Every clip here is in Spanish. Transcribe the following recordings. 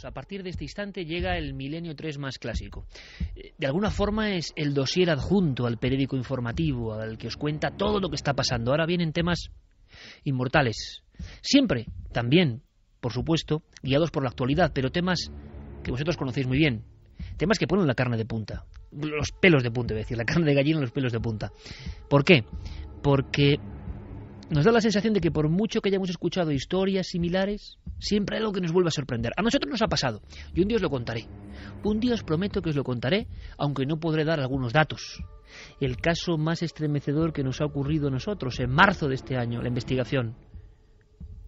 Pues a partir de este instante llega el Milenio 3 más clásico. De alguna forma es el dossier adjunto al periódico informativo, al que os cuenta todo lo que está pasando. Ahora vienen temas inmortales. Siempre, también, por supuesto, guiados por la actualidad, pero temas que vosotros conocéis muy bien. Temas que ponen la carne de punta. Los pelos de punta, es decir, la carne de gallina y los pelos de punta. ¿Por qué? Porque nos da la sensación de que por mucho que hayamos escuchado historias similares, siempre hay algo que nos vuelve a sorprender. A nosotros nos ha pasado, y un día os lo contaré. Un día os prometo que os lo contaré, aunque no podré dar algunos datos. El caso más estremecedor que nos ha ocurrido a nosotros en marzo de este año, la investigación,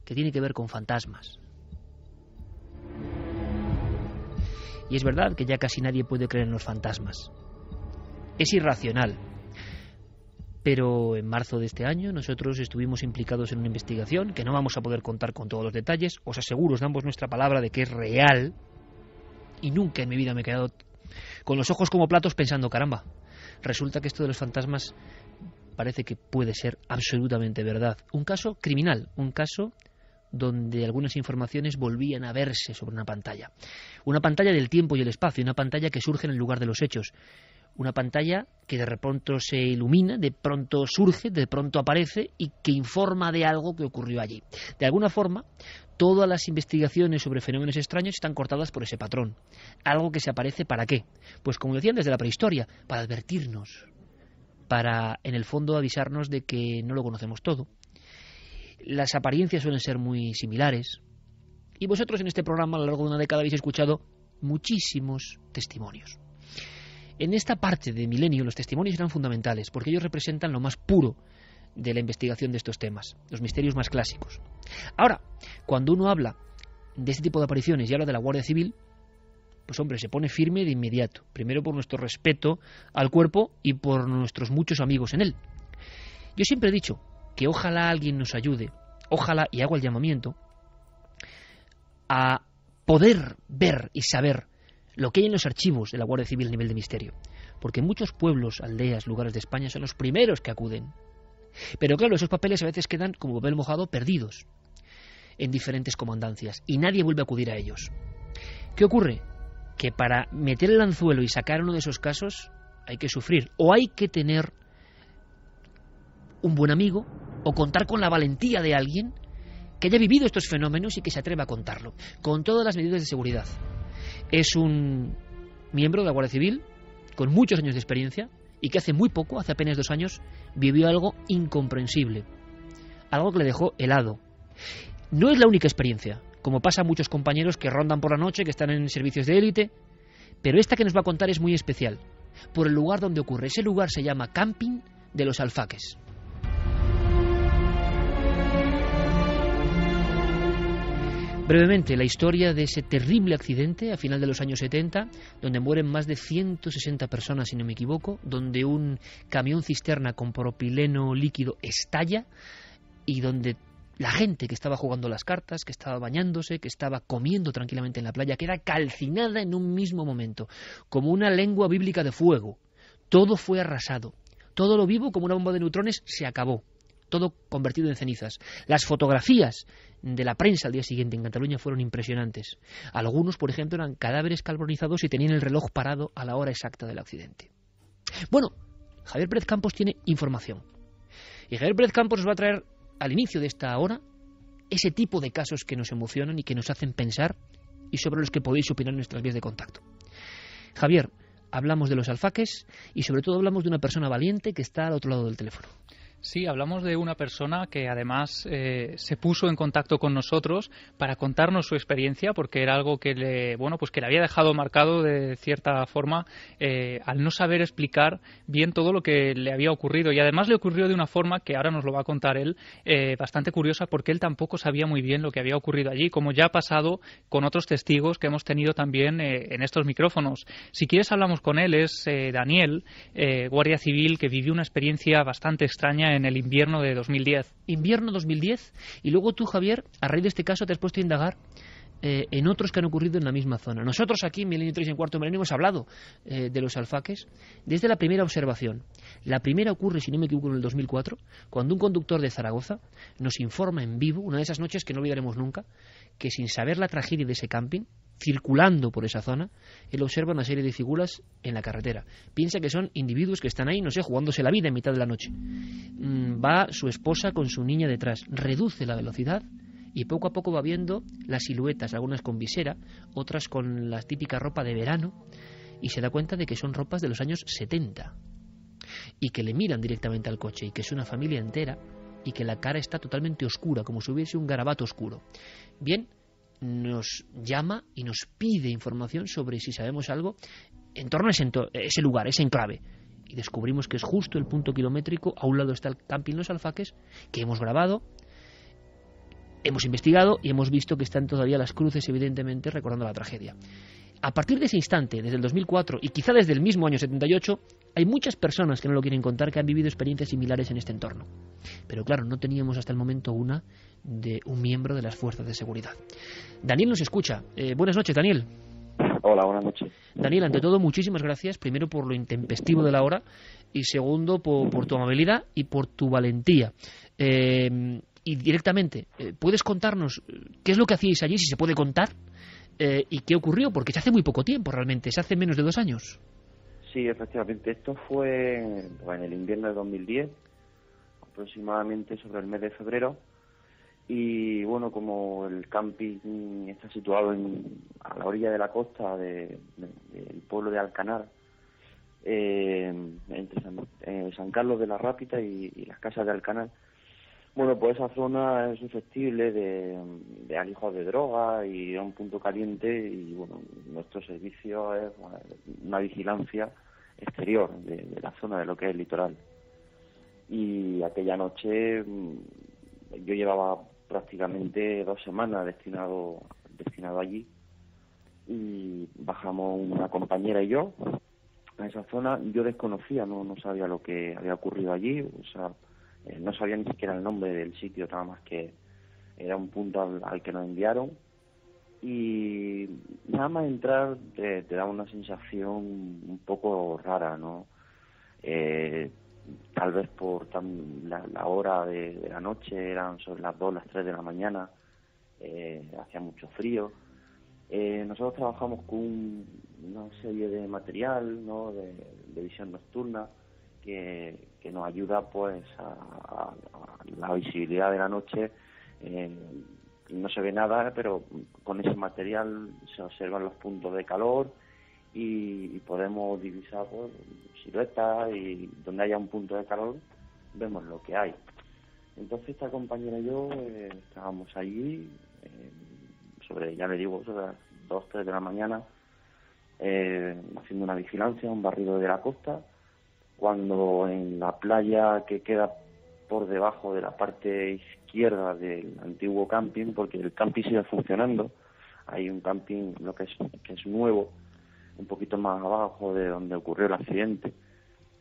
que tiene que ver con fantasmas. Y es verdad que ya casi nadie puede creer en los fantasmas. Es irracional. Pero en marzo de este año nosotros estuvimos implicados en una investigación que no vamos a poder contar con todos los detalles. Os aseguro, os damos nuestra palabra de que es real. Y nunca en mi vida me he quedado con los ojos como platos pensando, caramba, resulta que esto de los fantasmas parece que puede ser absolutamente verdad. Un caso criminal, un caso donde algunas informaciones volvían a verse sobre una pantalla. Una pantalla del tiempo y el espacio, una pantalla que surge en el lugar de los hechos. Una pantalla que de pronto se ilumina, de pronto surge, de pronto aparece y que informa de algo que ocurrió allí. De alguna forma, todas las investigaciones sobre fenómenos extraños están cortadas por ese patrón. Algo que se aparece ¿para qué? Pues como decían desde la prehistoria, para advertirnos, para en el fondo avisarnos de que no lo conocemos todo. Las apariencias suelen ser muy similares y vosotros en este programa a lo largo de una década habéis escuchado muchísimos testimonios. En esta parte de Milenio los testimonios eran fundamentales porque ellos representan lo más puro de la investigación de estos temas, los misterios más clásicos. Ahora, cuando uno habla de este tipo de apariciones y habla de la Guardia Civil, pues hombre, se pone firme de inmediato. Primero por nuestro respeto al cuerpo y por nuestros muchos amigos en él. Yo siempre he dicho que ojalá alguien nos ayude, ojalá, y hago el llamamiento, a poder ver y saber lo que hay en los archivos de la Guardia Civil a nivel de misterio. Porque muchos pueblos, aldeas, lugares de España son los primeros que acuden. Pero claro, esos papeles a veces quedan como papel mojado perdidos en diferentes comandancias y nadie vuelve a acudir a ellos. ¿Qué ocurre? Que para meter el anzuelo y sacar uno de esos casos hay que sufrir o hay que tener un buen amigo o contar con la valentía de alguien que haya vivido estos fenómenos y que se atreva a contarlo, con todas las medidas de seguridad. Es un miembro de la Guardia Civil con muchos años de experiencia y que hace muy poco, hace apenas 2 años, vivió algo incomprensible, algo que le dejó helado. No es la única experiencia, como pasa a muchos compañeros que rondan por la noche, que están en servicios de élite, pero esta que nos va a contar es muy especial, por el lugar donde ocurre. Ese lugar se llama Camping de los Alfaques. Brevemente, la historia de ese terrible accidente a final de los años 70, donde mueren más de 160 personas, si no me equivoco, donde un camión cisterna con propileno líquido estalla y donde la gente que estaba jugando las cartas, que estaba bañándose, que estaba comiendo tranquilamente en la playa, queda calcinada en un mismo momento, como una lengua bíblica de fuego. Todo fue arrasado. Todo lo vivo, como una bomba de neutrones, se acabó. Todo convertido en cenizas. Las fotografías de la prensa al día siguiente en Cataluña fueron impresionantes. Algunos, por ejemplo, eran cadáveres carbonizados y tenían el reloj parado a la hora exacta del accidente. Bueno, Javier Pérez Campos tiene información. Y Javier Pérez Campos nos va a traer al inicio de esta hora ese tipo de casos que nos emocionan y que nos hacen pensar y sobre los que podéis opinar en nuestras vías de contacto. Javier, hablamos de los alfaques y sobre todo hablamos de una persona valiente que está al otro lado del teléfono. Sí, hablamos de una persona que además se puso en contacto con nosotros para contarnos su experiencia, porque era algo que le había dejado marcado de cierta forma al no saber explicar bien todo lo que le había ocurrido. Y además le ocurrió de una forma que ahora nos lo va a contar él, bastante curiosa, porque él tampoco sabía muy bien lo que había ocurrido allí, como ya ha pasado con otros testigos que hemos tenido también en estos micrófonos. Si quieres hablamos con él, es Daniel, guardia civil, que vivió una experiencia bastante extraña en el invierno de 2010. Invierno 2010, y luego tú, Javier, a raíz de este caso te has puesto a indagar en otros que han ocurrido en la misma zona. Nosotros aquí en Milenio 3 y en Cuarto Milenio hemos hablado de los alfaques desde la primera observación. La primera ocurre, si no me equivoco, en el 2004, cuando un conductor de Zaragoza nos informa en vivo, una de esas noches que no olvidaremos nunca, que sin saber la tragedia de ese camping, circulando por esa zona, él observa una serie de figuras en la carretera. Piensa que son individuos que están ahí, no sé, jugándose la vida en mitad de la noche. Va su esposa con su niña detrás, reduce la velocidad y poco a poco va viendo las siluetas, algunas con visera, otras con la típica ropa de verano, y se da cuenta de que son ropas de los años 70 y que le miran directamente al coche y que es una familia entera y que la cara está totalmente oscura, como si hubiese un garabato oscuro. Bien, nos llama y nos pide información sobre si sabemos algo en torno a ese lugar, ese enclave. Y descubrimos que es justo el punto kilométrico. A un lado está el camping Los Alfaques, que hemos grabado, hemos investigado y hemos visto que están todavía las cruces, evidentemente, recordando la tragedia. A partir de ese instante, desde el 2004 y quizá desde el mismo año 78, hay muchas personas que no lo quieren contar, que han vivido experiencias similares en este entorno. Pero claro, no teníamos hasta el momento una de un miembro de las fuerzas de seguridad. Daniel nos escucha. Buenas noches, Daniel. Hola, buenas noches. Daniel, ante todo, muchísimas gracias, primero por lo intempestivo de la hora y segundo por tu amabilidad y por tu valentía. Y directamente, ¿puedes contarnos qué es lo que hacíais allí, si se puede contar? ¿Y qué ocurrió? Porque se hace muy poco tiempo realmente, se hace menos de 2 años. Sí, efectivamente, esto fue en el invierno de 2010, aproximadamente sobre el mes de febrero, y bueno, como el camping está situado a la orilla de la costa del pueblo de Alcanar, entre San Carlos de la Rápita y las casas de Alcanar, bueno, pues esa zona es susceptible de alijos de droga y es un punto caliente, y bueno, nuestro servicio es una vigilancia exterior de la zona de lo que es el litoral. Y aquella noche yo llevaba prácticamente 2 semanas destinado allí, y bajamos una compañera y yo a esa zona. Yo desconocía, no sabía lo que había ocurrido allí, o sea, no sabía ni siquiera el nombre del sitio, nada más que era un punto al que nos enviaron, y nada más entrar te da una sensación un poco rara, ¿no? Tal vez por la hora de la noche, eran sobre las 2, las 3 de la mañana, hacía mucho frío. Nosotros trabajamos con una serie de material, ¿no?, de visión nocturna, que nos ayuda pues a la visibilidad de la noche. No se ve nada, pero con ese material se observan los puntos de calor y podemos divisar pues siluetas, y donde haya un punto de calor vemos lo que hay. Entonces esta compañera y yo estábamos allí sobre las 2, 3 de la mañana, haciendo una vigilancia, un barrido de la costa, cuando en la playa que queda por debajo de la parte izquierda del antiguo camping, porque el camping sigue funcionando, hay un camping que es nuevo, un poquito más abajo de donde ocurrió el accidente,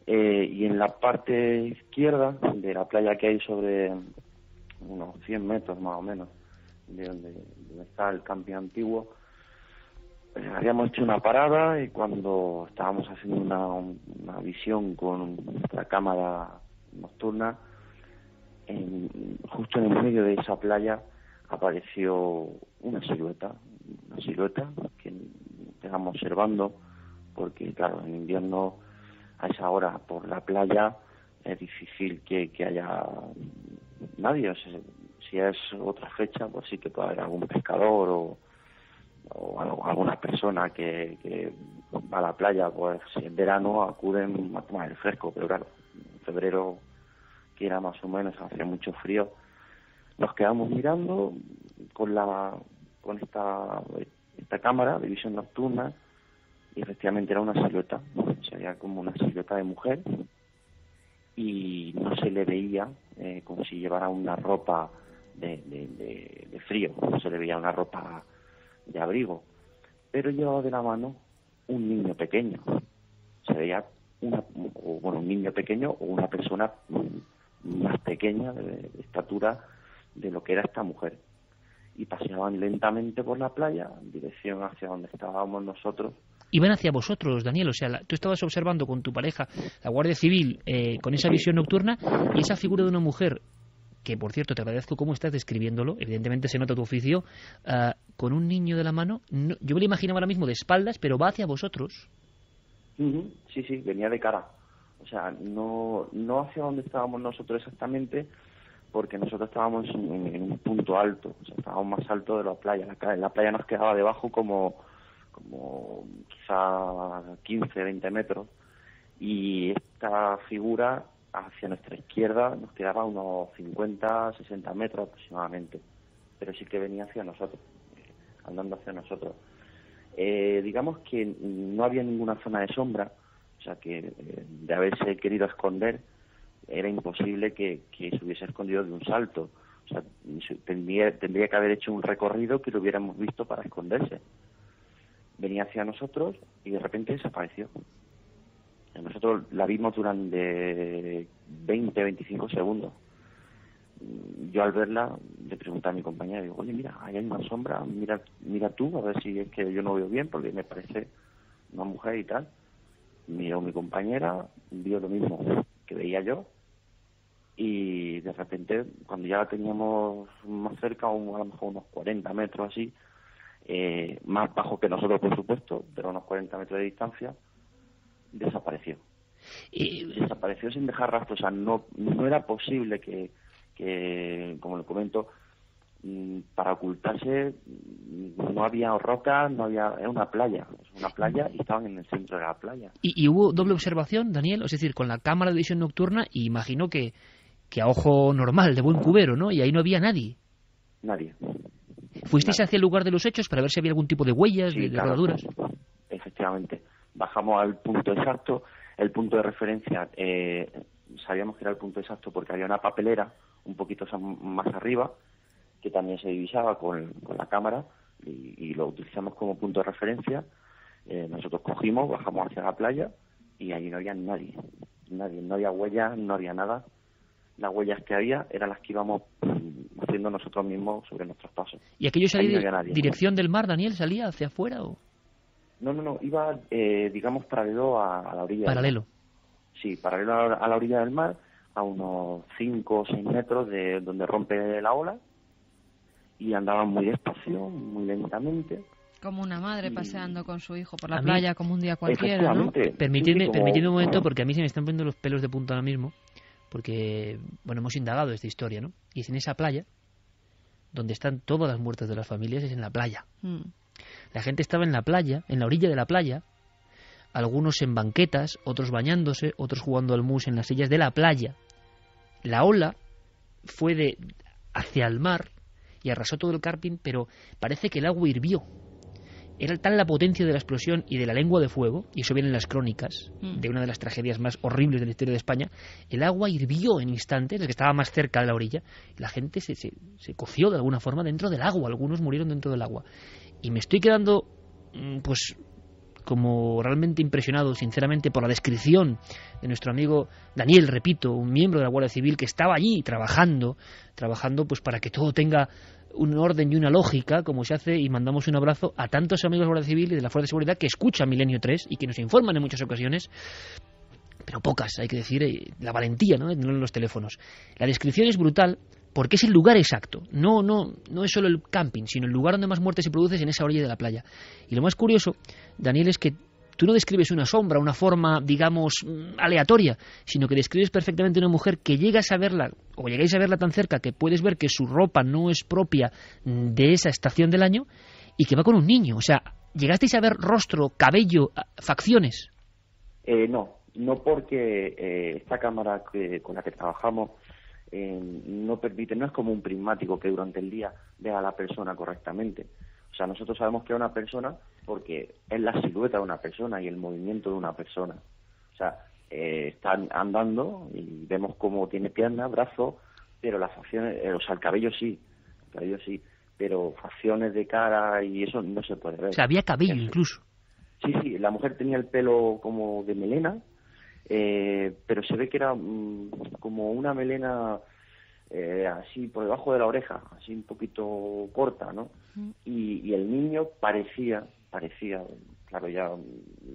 y en la parte izquierda de la playa, que hay sobre unos 100 metros más o menos de donde está el camping antiguo, habíamos hecho una parada, y cuando estábamos haciendo una visión con nuestra cámara nocturna, justo en el medio de esa playa apareció una silueta que estábamos observando, porque claro, en invierno a esa hora por la playa es difícil que haya nadie. O sea, si es otra fecha, pues sí que puede haber algún pescador o alguna persona que va a la playa, pues si en verano acuden a tomar el fresco, pero claro, en febrero, que era más o menos, hacía mucho frío, nos quedamos mirando con esta cámara de visión nocturna, y efectivamente era una silueta, sería como una silueta de mujer, y no se le veía como si llevara una ropa de frío, no se le veía una ropa de abrigo, pero llevaba de la mano un niño pequeño. Se veía un niño pequeño o una persona más pequeña de estatura de lo que era esta mujer, y paseaban lentamente por la playa en dirección hacia donde estábamos nosotros. Iban hacia vosotros, Daniel, o sea, tú estabas observando con tu pareja, la Guardia Civil, con esa visión nocturna, y esa figura de una mujer que por cierto te agradezco cómo estás describiéndolo, evidentemente se nota tu oficio, con un niño de la mano, no, yo me lo imaginaba ahora mismo de espaldas, pero va hacia vosotros. Sí, venía de cara. O sea, no hacia donde estábamos nosotros exactamente, porque nosotros estábamos en un punto alto, o sea, estábamos más alto de la playa. La playa nos quedaba debajo como quizá 15, 20 metros, y esta figura hacia nuestra izquierda nos quedaba unos 50, 60 metros aproximadamente, pero sí que venía hacia nosotros, andando hacia nosotros. Digamos que no había ninguna zona de sombra, o sea que de haberse querido esconder era imposible que se hubiese escondido de un salto. O sea, tendría que haber hecho un recorrido que lo hubiéramos visto para esconderse. Venía hacia nosotros y de repente desapareció. Nosotros la vimos durante 20, 25 segundos. Yo al verla le pregunté a mi compañera, digo, oye, mira, ahí hay una sombra, mira tú, a ver si es que yo no veo bien, porque me parece una mujer y tal. Miró mi compañera, vio lo mismo que veía yo, y de repente, cuando ya la teníamos más cerca, a lo mejor unos 40 metros así, más bajo que nosotros, por supuesto, pero a unos 40 metros de distancia, desapareció. Desapareció sin dejar rastro. O sea, no era posible que como le comento, para ocultarse no había rocas, era una playa y estaban en el centro de la playa. ¿Y hubo doble observación, Daniel? Es decir, con la cámara de visión nocturna, y imagino que a ojo normal, de buen cubero, ¿no? Y ahí no había nadie. Nadie. ¿Fuisteis hacia el lugar de los hechos para ver si había algún tipo de huellas, sí, de rodaduras? Efectivamente. Bajamos al punto exacto, el punto de referencia, sabíamos que era el punto exacto porque había una papelera un poquito más arriba, que también se divisaba con la cámara, y lo utilizamos como punto de referencia. Nosotros cogimos, bajamos hacia la playa, y allí no había nadie, no había huellas, no había nada. Las huellas que había eran las que íbamos haciendo nosotros mismos sobre nuestros pasos. ¿Y aquello salía dirección del mar, Daniel? ¿Salía hacia afuera o...? No, iba, digamos, paralelo a la orilla. ¿Paralelo? Sí, paralelo a la orilla del mar, a unos 5 o 6 metros de donde rompe la ola, y andaban muy despacio, muy lentamente. Como una madre paseando con su hijo por la playa, como un día cualquiera, ¿no? Permitidme un momento, porque a mí se me están poniendo los pelos de punta ahora mismo, porque, bueno, hemos indagado esta historia, ¿no? Y es en esa playa donde están todas las muertes de las familias, es en la playa. La gente estaba en la playa, en la orilla de la playa, algunos en banquetas, otros bañándose, otros jugando al mus en las sillas de la playa. La ola fue hacia el mar y arrasó todo el camping, pero parece que el agua hirvió. Era tal la potencia de la explosión y de la lengua de fuego, y eso viene en las crónicas de una de las tragedias más horribles de la historia de España. El agua hirvió en instantes, el que estaba más cerca de la orilla, y la gente se coció de alguna forma dentro del agua, algunos murieron dentro del agua. Y me estoy quedando, pues, como realmente impresionado, sinceramente, por la descripción de nuestro amigo Daniel, repito, un miembro de la Guardia Civil que estaba allí trabajando pues para que todo tenga un orden y una lógica, como se hace, y mandamos un abrazo a tantos amigos de la Guardia Civil y de la Fuerza de Seguridad que escuchan Milenio 3 y que nos informan en muchas ocasiones, pero pocas, hay que decir, la valentía, ¿no?, de tener los teléfonos. La descripción es brutal, porque es el lugar exacto, no es solo el camping, sino el lugar donde más muertes se producen, en esa orilla de la playa. Y lo más curioso, Daniel, es que tú no describes una sombra, una forma, digamos, aleatoria, sino que describes perfectamente una mujer que llegas a verla, o llegáis a verla tan cerca que puedes ver que su ropa no es propia de esa estación del año, y que va con un niño. O sea, ¿llegasteis a ver rostro, cabello, facciones? No porque esta cámara con la que trabajamos no permite, no es como un prismático que durante el día vea a la persona correctamente. O sea, nosotros sabemos que es una persona porque es la silueta de una persona y el movimiento de una persona. O sea, está andando y vemos cómo tiene piernas, brazos, pero las facciones, o sea, el cabello sí, pero facciones de cara y eso no se puede ver. O sea, había cabello incluso. Sí, la mujer tenía el pelo como de melena, pero se ve que era como una melena así por debajo de la oreja, así un poquito corta, ¿no? Y el niño parecía, claro, ya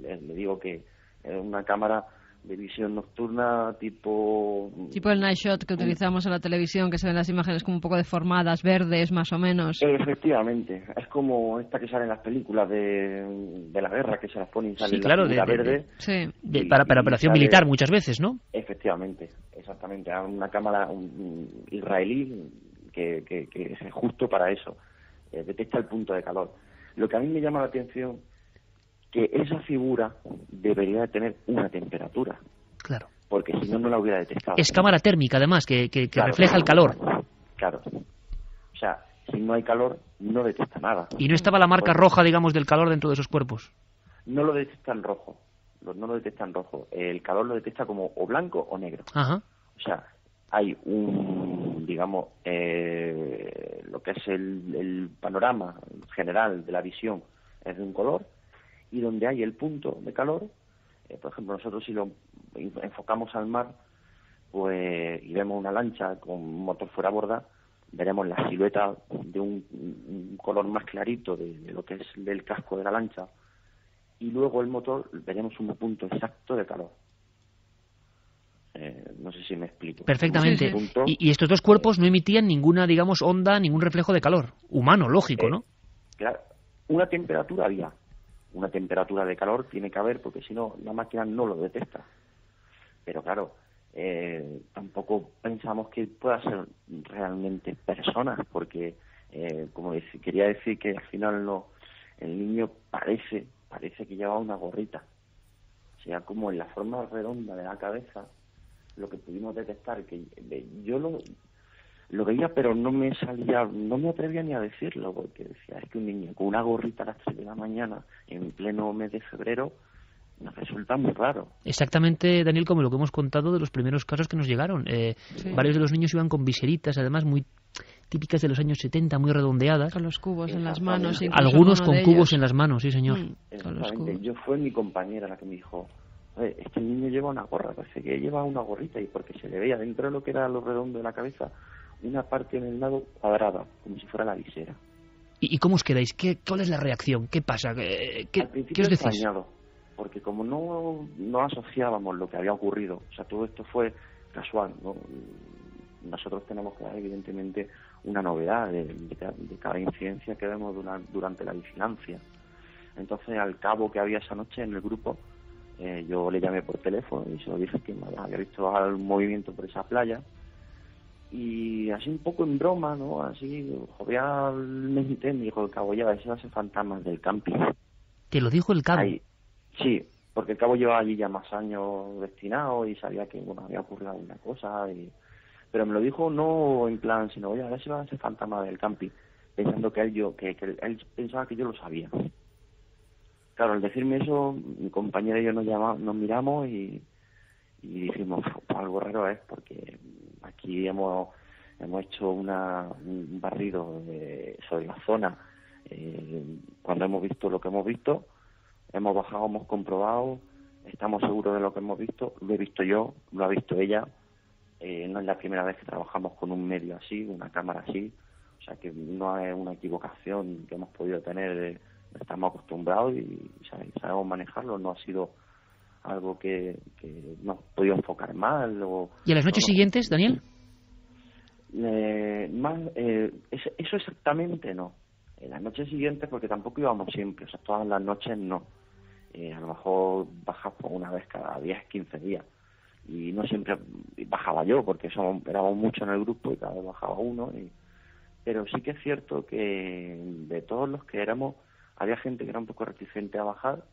le digo que era una cámara de visión nocturna tipo el night shot que utilizamos en la televisión, que se ven las imágenes como un poco deformadas, verdes más o menos. Efectivamente, es como esta que sale en las películas de la guerra, que se las ponen y sale la verde. Para operación militar muchas veces, ¿no? Efectivamente, exactamente, a una cámara israelí que es justo para eso, detecta el punto de calor. Lo que a mí me llama la atención, que esa figura debería de tener una temperatura. Claro. Porque si no, no la hubiera detectado. Es cámara térmica, además, que claro, refleja el calor. Claro. O sea, si no hay calor, no detecta nada. Y no estaba la marca roja, digamos, del calor dentro de esos cuerpos. No lo detectan rojo. No lo detectan rojo. El calor lo detecta como o blanco o negro. Ajá. O sea, hay digamos, lo que es el panorama general de la visión es de un color, y donde hay el punto de calor, por ejemplo, nosotros si lo enfocamos al mar, pues y vemos una lancha con motor fuera a borda, veremos la silueta de un color más clarito de lo que es del casco de la lancha, y luego el motor veremos un punto exacto de calor. No sé si me explico. Perfectamente. Y estos dos cuerpos no emitían ninguna, digamos, onda, ningún reflejo de calor humano, lógico, ¿no? Claro, una temperatura había. Una temperatura de calor tiene que haber, porque si no, la máquina no lo detecta. Pero claro, tampoco pensamos que pueda ser realmente personas, porque, quería decir que al final el niño parece que lleva una gorrita. O sea, como en la forma redonda de la cabeza, lo que pudimos detectar, que yo lo veía, pero no me atrevía ni a decirlo, porque decía, es que un niño con una gorrita a las 3 de la mañana, en pleno mes de febrero, me resulta muy raro. Exactamente, Daniel, como lo que hemos contado de los primeros casos que nos llegaron. Varios de los niños iban con viseritas, además muy típicas de los años 70, muy redondeadas. Con los cubos en las manos. Algunos con cubos en las manos, sí señor. Exactamente. Fue mi compañera la que me dijo, este niño lleva una gorra, parece que lleva una gorrita, y porque se le veía dentro de lo que era lo redondo de la cabeza, una parte en el lado cuadrada, como si fuera la visera. ¿Y cómo os quedáis? ¿Cuál es la reacción? ¿Qué pasa? Al principio ¿Qué os decís? extrañado, porque como no asociábamos lo que había ocurrido, o sea, todo esto fue casual, ¿no? Nosotros tenemos que dar, evidentemente, una novedad de cada incidencia que vemos durante la vigilancia. Entonces, al cabo que había esa noche en el grupo, yo le llamé por teléfono y se lo dije que había visto algún movimiento por esa playa, y así un poco en broma, ¿no? Así, jovialmente me dijo el cabo, ya, ese va a ser fantasmas del camping. ¿Te lo dijo el cabo? Sí, porque el cabo llevaba allí ya más años destinado y sabía que, había ocurrido alguna cosa, pero me lo dijo no en plan, sino, oye, a ver si va a ser fantasma del camping, pensando que él pensaba que yo lo sabía. Claro, al decirme eso, mi compañera y yo nos miramos y dijimos, pues algo raro es, porque aquí hemos hecho un barrido sobre la zona. Cuando hemos visto lo que hemos visto, hemos bajado, hemos comprobado, estamos seguros de lo que hemos visto, lo he visto yo, lo ha visto ella. No es la primera vez que trabajamos con un medio así, una cámara así, o sea que no es una equivocación que hemos podido tener, estamos acostumbrados y sabemos manejarlo, no ha sido algo que no hemos podido enfocar mal. ¿Y a las noches siguientes, Daniel? Eso exactamente no. En las noches siguientes, porque tampoco íbamos siempre, o sea, todas las noches no. A lo mejor bajas por una vez cada 10, 15 días. Y no siempre bajaba yo, porque éramos muchos en el grupo y cada vez bajaba uno. Pero sí que es cierto que de todos los que éramos, había gente que era un poco reticente a bajar,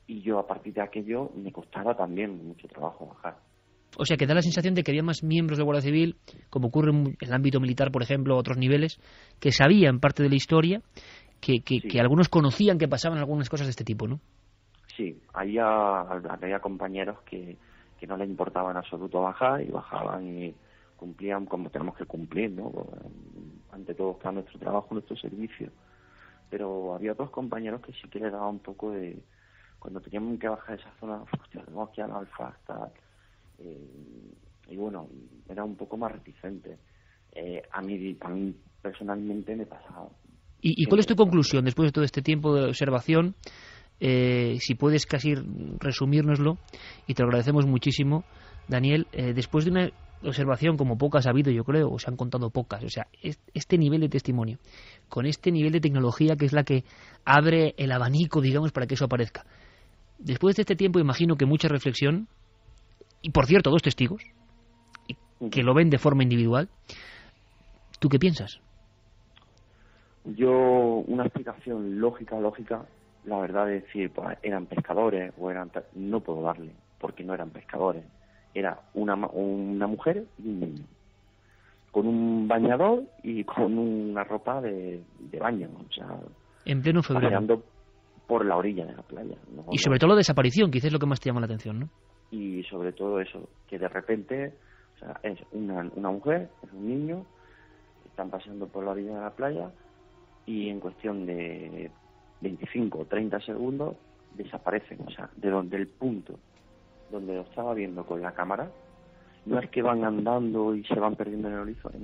y yo a partir de aquello me costaba también mucho trabajo bajar. O sea, que da la sensación de que había más miembros de Guardia Civil, como ocurre en el ámbito militar, por ejemplo, a otros niveles, que sabían parte de la historia, que algunos conocían que pasaban algunas cosas de este tipo, ¿no? Sí, había compañeros que no les importaba en absoluto bajar, y bajaban y cumplían como tenemos que cumplir, ¿no? Ante todo está nuestro trabajo, nuestro servicio. Pero había otros compañeros que sí que les daba un poco de... Cuando teníamos que bajar esa zona, hostia, tenemos que ir al alfa, tal. Y bueno, era un poco más reticente. A mí personalmente me pasaba. ¿Y cuál es tu conclusión después de todo este tiempo de observación? si puedes casi resumírnoslo, y te lo agradecemos muchísimo, Daniel, después de una observación como pocas ha habido, yo creo, o se han contado pocas, o sea, este nivel de testimonio, con este nivel de tecnología que es la que abre el abanico, digamos, para que eso aparezca. Después de este tiempo imagino que mucha reflexión, y por cierto, 2 testigos, que lo ven de forma individual. ¿Tú qué piensas? Yo, una explicación lógica, la verdad es decir, pues eran pescadores o no puedo darle, porque no eran pescadores. Era una mujer y un niño, con un bañador y con una ropa de baño, o sea, en pleno febrero, paseando por la orilla de la playa. Y sobre todo la desaparición, quizás es lo que más te llama la atención, ¿no? Y sobre todo eso, que de repente, o sea, es una mujer, es un niño, están paseando por la orilla de la playa y en cuestión de 25 o 30 segundos desaparecen, o sea, del punto donde lo estaba viendo con la cámara, no es que van andando y se van perdiendo en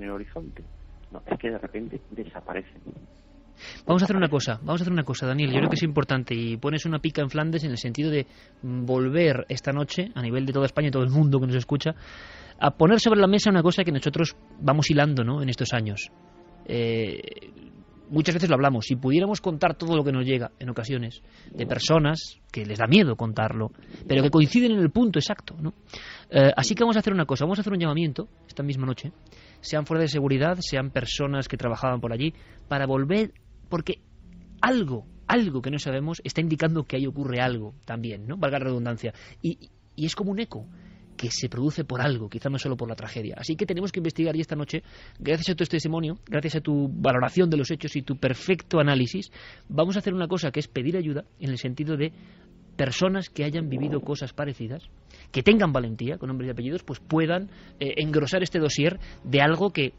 el horizonte, no, es que de repente desaparecen. Vamos a hacer una cosa, Daniel, yo creo que es importante, y pones una pica en Flandes en el sentido de volver esta noche, a nivel de toda España y todo el mundo que nos escucha, a poner sobre la mesa una cosa que nosotros vamos hilando, ¿no?, en estos años. Muchas veces lo hablamos, si pudiéramos contar todo lo que nos llega en ocasiones de personas que les da miedo contarlo, pero que coinciden en el punto exacto, ¿no? Así que vamos a hacer una cosa, vamos a hacer un llamamiento esta misma noche, sean fuerzas de seguridad, sean personas que trabajaban por allí, para volver, porque algo que no sabemos está indicando que ahí ocurre algo también, ¿no?, valga la redundancia, y es como un eco que se produce por algo, quizá no solo por la tragedia. Así que tenemos que investigar, y esta noche, gracias a tu testimonio, gracias a tu valoración de los hechos y tu perfecto análisis, vamos a hacer una cosa que es pedir ayuda en el sentido de personas que hayan vivido cosas parecidas, que tengan valentía, con nombres y apellidos, pues puedan engrosar este dossier de algo que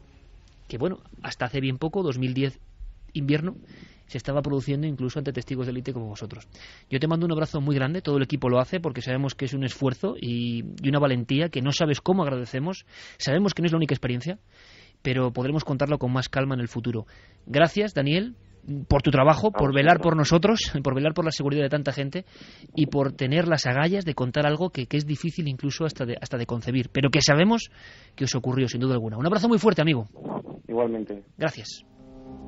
bueno, hasta hace bien poco, 2010 invierno, se estaba produciendo incluso ante testigos de élite como vosotros. Yo te mando un abrazo muy grande, todo el equipo lo hace porque sabemos que es un esfuerzo y una valentía que no sabes cómo agradecemos, sabemos que no es la única experiencia, pero podremos contarlo con más calma en el futuro. Gracias, Daniel, por tu trabajo, por velar por nosotros, por velar por la seguridad de tanta gente y por tener las agallas de contar algo que es difícil incluso hasta de concebir, pero que sabemos que os ocurrió sin duda alguna. Un abrazo muy fuerte, amigo. Igualmente. Gracias.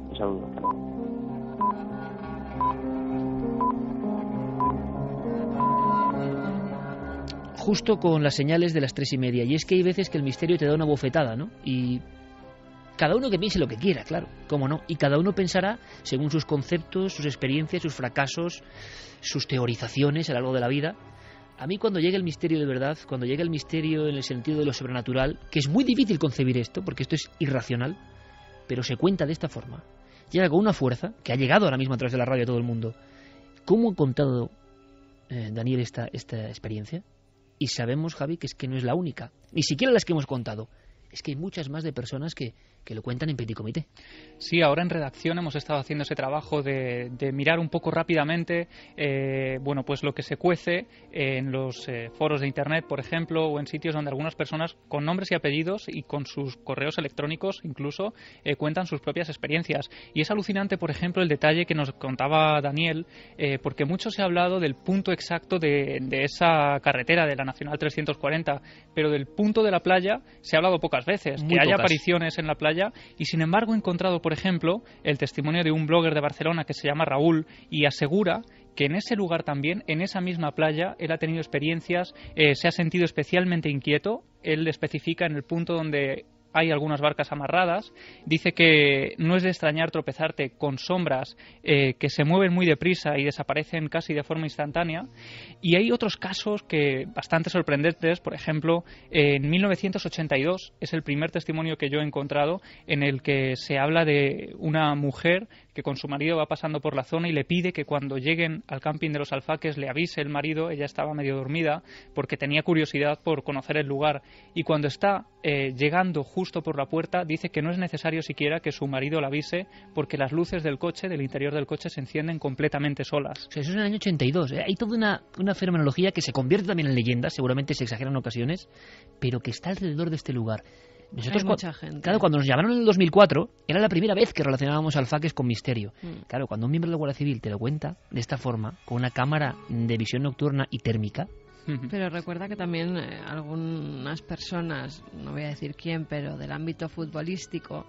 Un saludo. Justo con las señales de las 3:30, y es que hay veces que el misterio te da una bofetada, ¿no? Y cada uno que piense lo que quiera, claro, cómo no, y cada uno pensará según sus conceptos, sus experiencias, sus fracasos, sus teorizaciones a lo largo de la vida. A mí, cuando llega el misterio de verdad, cuando llega el misterio en el sentido de lo sobrenatural, que es muy difícil concebir esto, porque esto es irracional, pero se cuenta de esta forma, llega con una fuerza que ha llegado ahora mismo a través de la radio a todo el mundo. ¿Cómo ha contado Daniel esta experiencia? Y sabemos, Javi, que es que no es la única, ni siquiera las que hemos contado. Es que hay muchas más de personas que lo cuentan en petit comité. Sí, ahora en redacción hemos estado haciendo ese trabajo de mirar un poco rápidamente bueno, pues lo que se cuece en los foros de internet, por ejemplo, o en sitios donde algunas personas con nombres y apellidos y con sus correos electrónicos incluso cuentan sus propias experiencias. Y es alucinante, por ejemplo, el detalle que nos contaba Daniel, porque mucho se ha hablado del punto exacto de esa carretera de la Nacional 340, pero del punto de la playa se ha hablado pocas veces. Muy que haya pocas. apariciones en la playa, y sin embargo he encontrado, por ejemplo, el testimonio de un blogger de Barcelona que se llama Raúl, y asegura que en ese lugar también, en esa misma playa, él ha tenido experiencias, se ha sentido especialmente inquieto. Él especifica en el punto donde hay algunas barcas amarradas, dice que no es de extrañar tropezarte con sombras que se mueven muy deprisa y desaparecen casi de forma instantánea. Y hay otros casos que bastante sorprendentes. Por ejemplo, en 1982 es el primer testimonio que yo he encontrado en el que se habla de una mujer que con su marido va pasando por la zona y le pide que cuando lleguen al camping de los Alfaques le avise el marido. Ella estaba medio dormida porque tenía curiosidad por conocer el lugar, y cuando está llegando justo por la puerta dice que no es necesario siquiera que su marido la avise porque las luces del coche, del interior del coche, se encienden completamente solas. O sea, eso es en el año 82. Hay toda una fenomenología que se convierte también en leyenda, seguramente se exagera en ocasiones, pero que está alrededor de este lugar. Nosotros, Hay mucha gente. Claro, cuando nos llamaron en el 2004, era la primera vez que relacionábamos alfaques con misterio. Claro, cuando un miembro de la Guardia Civil te lo cuenta de esta forma, con una cámara de visión nocturna y térmica. Pero recuerda que también algunas personas, no voy a decir quién, pero del ámbito futbolístico,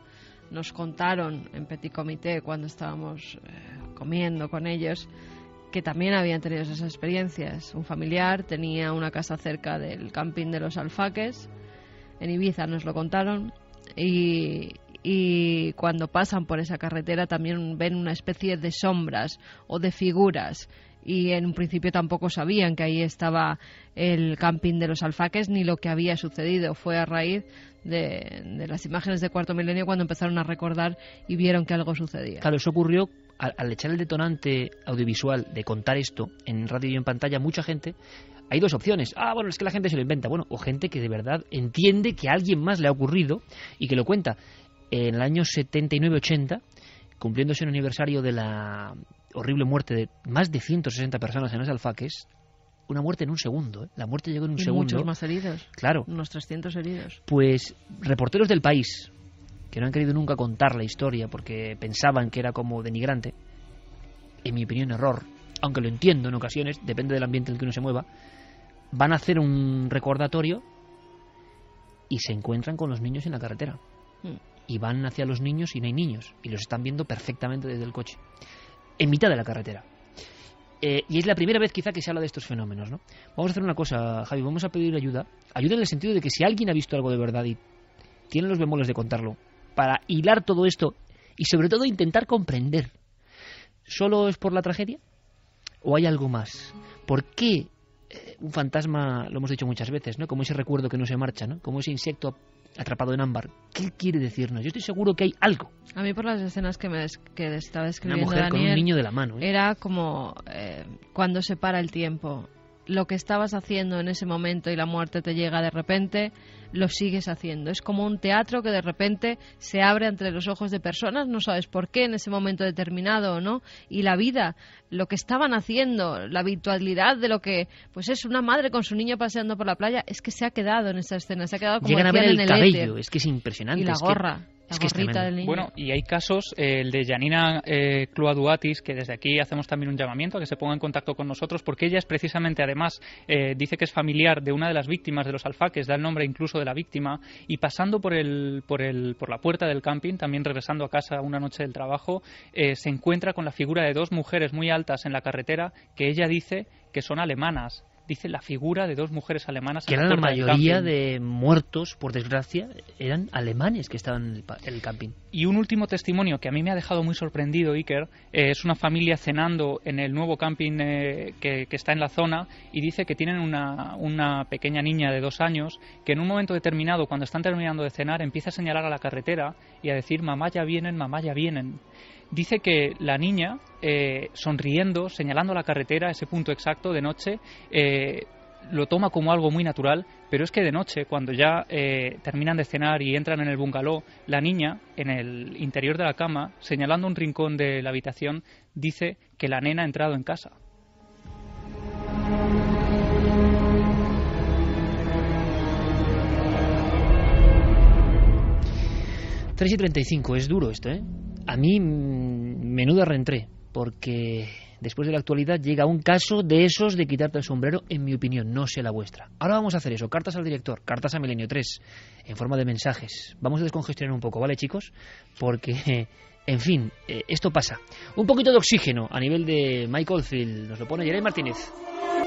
nos contaron en Petit Comité cuando estábamos comiendo con ellos que también habían tenido esas experiencias. Un familiar tenía una casa cerca del camping de los Alfaques, en Ibiza nos lo contaron, y cuando pasan por esa carretera también ven una especie de sombras o de figuras, y en un principio tampoco sabían que ahí estaba el camping de los Alfaques ni lo que había sucedido. Fue a raíz de las imágenes de Cuarto Milenio cuando empezaron a recordar y vieron que algo sucedía. Claro, eso ocurrió al echar el detonante audiovisual de contar esto en radio y en pantalla. Mucha gente, hay dos opciones. Bueno, es que la gente se lo inventa. Bueno, o gente que de verdad entiende que a alguien más le ha ocurrido y que lo cuenta. En el año 79-80, cumpliéndose un aniversario de la horrible muerte de más de 160 personas en los Alfaques, una muerte en un segundo, La muerte llegó en un segundo. Muchos más heridos. Claro. Unos 300 heridos. Pues reporteros del País, que no han querido nunca contar la historia porque pensaban que era como denigrante, en mi opinión error, aunque lo entiendo en ocasiones, depende del ambiente en el que uno se mueva, van a hacer un recordatorio y se encuentran con los niños en la carretera. Y van hacia los niños y no hay niños, y los están viendo perfectamente desde el coche, en mitad de la carretera. Y es la primera vez quizá que se habla de estos fenómenos, ¿no? Vamos a hacer una cosa, Javi, vamos a pedir ayuda en el sentido de que si alguien ha visto algo de verdad y tiene los bemoles de contarlo, para hilar todo esto y sobre todo intentar comprender, ¿solo es por la tragedia o hay algo más? ¿Por qué un fantasma, lo hemos dicho muchas veces, ¿no? Como ese recuerdo que no se marcha, ¿no? Como ese insecto atrapado en ámbar. ¿Qué quiere decirnos? Yo estoy seguro que hay algo. A mí, por las escenas que estaba describiendo una mujer Daniel, con un niño de la mano, era como cuando se para el tiempo. Lo que estabas haciendo en ese momento y la muerte te llega de repente, lo sigues haciendo. Es como un teatro que de repente se abre entre los ojos de personas, no sabes por qué en ese momento determinado o no, y la vida, lo que estaban haciendo, la habitualidad de lo que pues es una madre con su niño paseando por la playa, es que se ha quedado en esa escena, se ha quedado como llegan a ver en el cabello, éter. Es que es impresionante. Y la gorra. Es que es gorrita del niño. Bueno, y hay casos, el de Janina Cluaduatis, que desde aquí hacemos también un llamamiento a que se ponga en contacto con nosotros, porque ella es precisamente, además, dice que es familiar de una de las víctimas de los Alfaques, da el nombre incluso de la víctima, y pasando por la puerta del camping, también regresando a casa una noche del trabajo, se encuentra con la figura de dos mujeres muy altas en la carretera que ella dice que son alemanas. Dice la figura de dos mujeres alemanas que en eran la la puerta mayoría del camping. de muertos, por desgracia, eran alemanes que estaban en el camping. Y un último testimonio que a mí me ha dejado muy sorprendido, Iker, es una familia cenando en el nuevo camping que está en la zona, y dice que tienen una pequeña niña de 2 años que en un momento determinado, cuando están terminando de cenar, empieza a señalar a la carretera y a decir mamá ya vienen, mamá ya vienen. Dice que la niña, sonriendo, señalando la carretera, ese punto exacto de noche, lo toma como algo muy natural, pero es que de noche, cuando ya terminan de cenar y entran en el bungalow, la niña, en el interior de la cama, señalando un rincón de la habitación, dice que la nena ha entrado en casa. Tres y 35, es duro esto, ¿eh? A mí, menuda reentré, porque después de la actualidad llega un caso de esos de quitarte el sombrero, en mi opinión, no sé la vuestra. Ahora vamos a hacer eso, cartas al director, cartas a Milenio 3, en forma de mensajes. Vamos a descongestionar un poco, ¿vale, chicos? Porque, en fin, esto pasa. Un poquito de oxígeno a nivel de Mike Oldfield, nos lo pone Jeremy Martínez.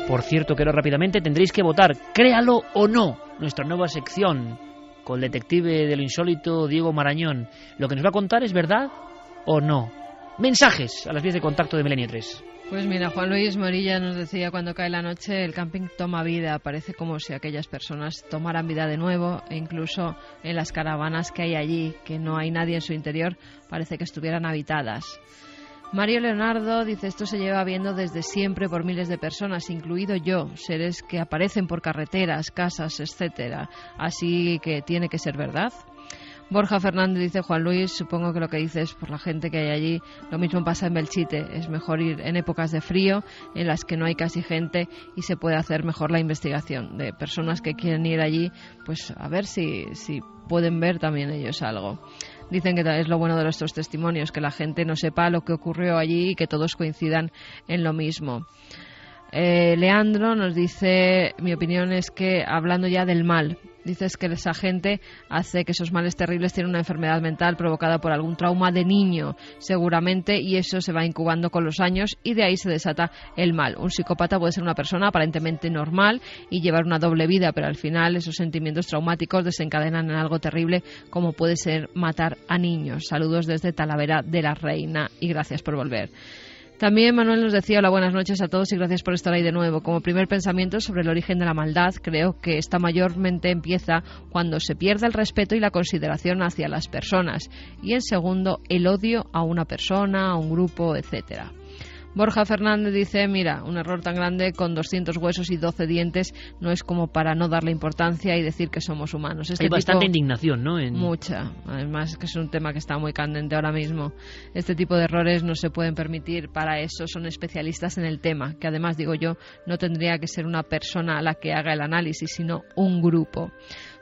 Por cierto, que ahora rápidamente tendréis que votar, créalo o no, nuestra nueva sección con el detective de lo insólito Diego Marañón. Lo que nos va a contar es verdad o no. Mensajes a las vías de contacto de Milenio 3. Pues mira, Juan Luis Morilla nos decía: cuando cae la noche el camping toma vida, parece como si aquellas personas tomaran vida de nuevo, e incluso en las caravanas que hay allí, que no hay nadie en su interior, parece que estuvieran habitadas. Mario Leonardo dice: esto se lleva viendo desde siempre por miles de personas, incluido yo, seres que aparecen por carreteras, casas, etcétera, así que tiene que ser verdad. Borja Fernández dice: Juan Luis, supongo que lo que dices por la gente que hay allí. Lo mismo pasa en Belchite. Es mejor ir en épocas de frío, en las que no hay casi gente, y se puede hacer mejor la investigación de personas que quieren ir allí, pues a ver si pueden ver también ellos algo. Dicen que es lo bueno de nuestros testimonios, que la gente no sepa lo que ocurrió allí y que todos coincidan en lo mismo. Leandro nos dice: mi opinión es que, hablando ya del mal, dices que esa gente hace que esos males terribles tienen una enfermedad mental provocada por algún trauma de niño, seguramente, y eso se va incubando con los años y de ahí se desata el mal. Un psicópata puede ser una persona aparentemente normal y llevar una doble vida, pero al final esos sentimientos traumáticos desencadenan en algo terrible, como puede ser matar a niños. Saludos desde Talavera de la Reina y gracias por volver. También Manuel nos decía: hola, buenas noches a todos y gracias por estar ahí de nuevo. Como primer pensamiento sobre el origen de la maldad, creo que esta mayormente empieza cuando se pierde el respeto y la consideración hacia las personas, y en segundo, el odio a una persona, a un grupo, etcétera. Borja Fernández dice: mira, un error tan grande con 200 huesos y 12 dientes no es como para no darle importancia y decir que somos humanos. Hay bastante indignación, ¿no? Mucha. Además, que es un tema que está muy candente ahora mismo. Este tipo de errores no se pueden permitir. Para eso son especialistas en el tema, que además, digo yo, no tendría que ser una persona la que haga el análisis, sino un grupo.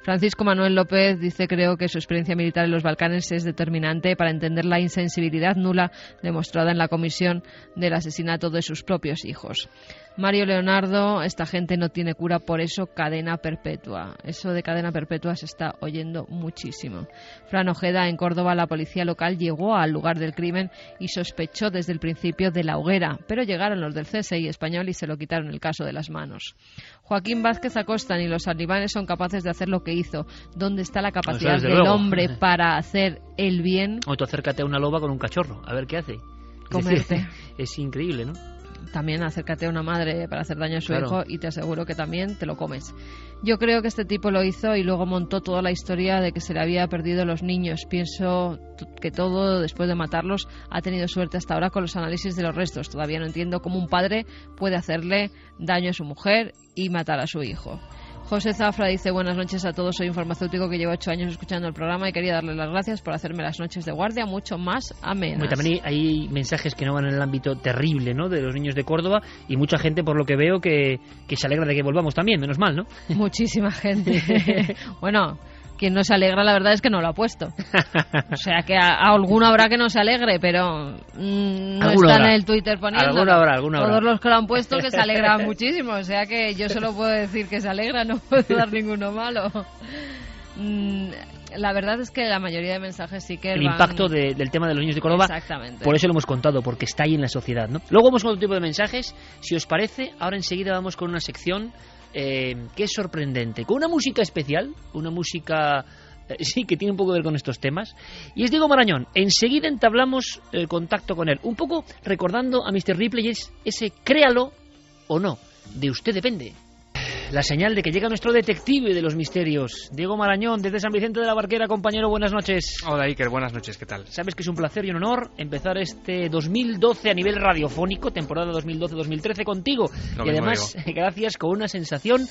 Francisco Manuel López dice: creo que su experiencia militar en los Balcanes es determinante para entender la insensibilidad nula demostrada en la comisión del asesinato de sus propios hijos. Mario Leonardo: esta gente no tiene cura, por eso cadena perpetua. Eso de cadena perpetua se está oyendo muchísimo. Fran Ojeda: en Córdoba la policía local llegó al lugar del crimen y sospechó desde el principio de la hoguera, pero llegaron los del CSI español y se lo quitaron el caso de las manos. Joaquín Vázquez Acosta: ni los talibanes son capaces de hacer lo que hizo. ¿Dónde está la capacidad del hombre para hacer el bien? O tú acércate a una loba con un cachorro, a ver qué hace. Comerte. Es increíble, ¿no? También acércate a una madre para hacer daño a su hijo y te aseguro que también te lo comes. Yo creo que este tipo lo hizo y luego montó toda la historia de que se le había perdido los niños. Pienso que todo, después de matarlos, ha tenido suerte hasta ahora con los análisis de los restos. Todavía no entiendo cómo un padre puede hacerle daño a su mujer y matar a su hijo. José Zafra dice: buenas noches a todos, soy un farmacéutico que lleva 8 años escuchando el programa y quería darle las gracias por hacerme las noches de guardia mucho más amenas. También hay mensajes que no van en el ámbito terrible, ¿no?, de los niños de Córdoba, y mucha gente, por lo que veo, que se alegra de que volvamos también, menos mal, ¿no? Muchísima gente. Bueno, quien no se alegra, la verdad es que no lo ha puesto. O sea que a alguno habrá que no se alegre, pero no está en el Twitter poniendo. Alguno habrá. Todos los que lo han puesto que se alegran muchísimo. O sea que yo solo puedo decir que se alegra, no puedo dar ninguno malo. La verdad es que la mayoría de mensajes sí que el impacto del tema de los niños de Córdoba. Exactamente. Por eso lo hemos contado, porque está ahí en la sociedad, ¿no? Luego vamos con otro tipo de mensajes. Si os parece, ahora enseguida vamos con una sección que es sorprendente, con una música especial, una música sí que tiene un poco que ver con estos temas, y es Diego Marañón. Enseguida entablamos el contacto con él, un poco recordando a Mr. Ripley, ese créalo o no, de usted depende. La señal de que llega nuestro detective de los misterios, Diego Marañón, desde San Vicente de la Barquera. Compañero, buenas noches. Hola Iker, buenas noches, ¿qué tal? Sabes que es un placer y un honor empezar este 2012 a nivel radiofónico, temporada 2012-2013 contigo. Lo y además, gracias, con una sensación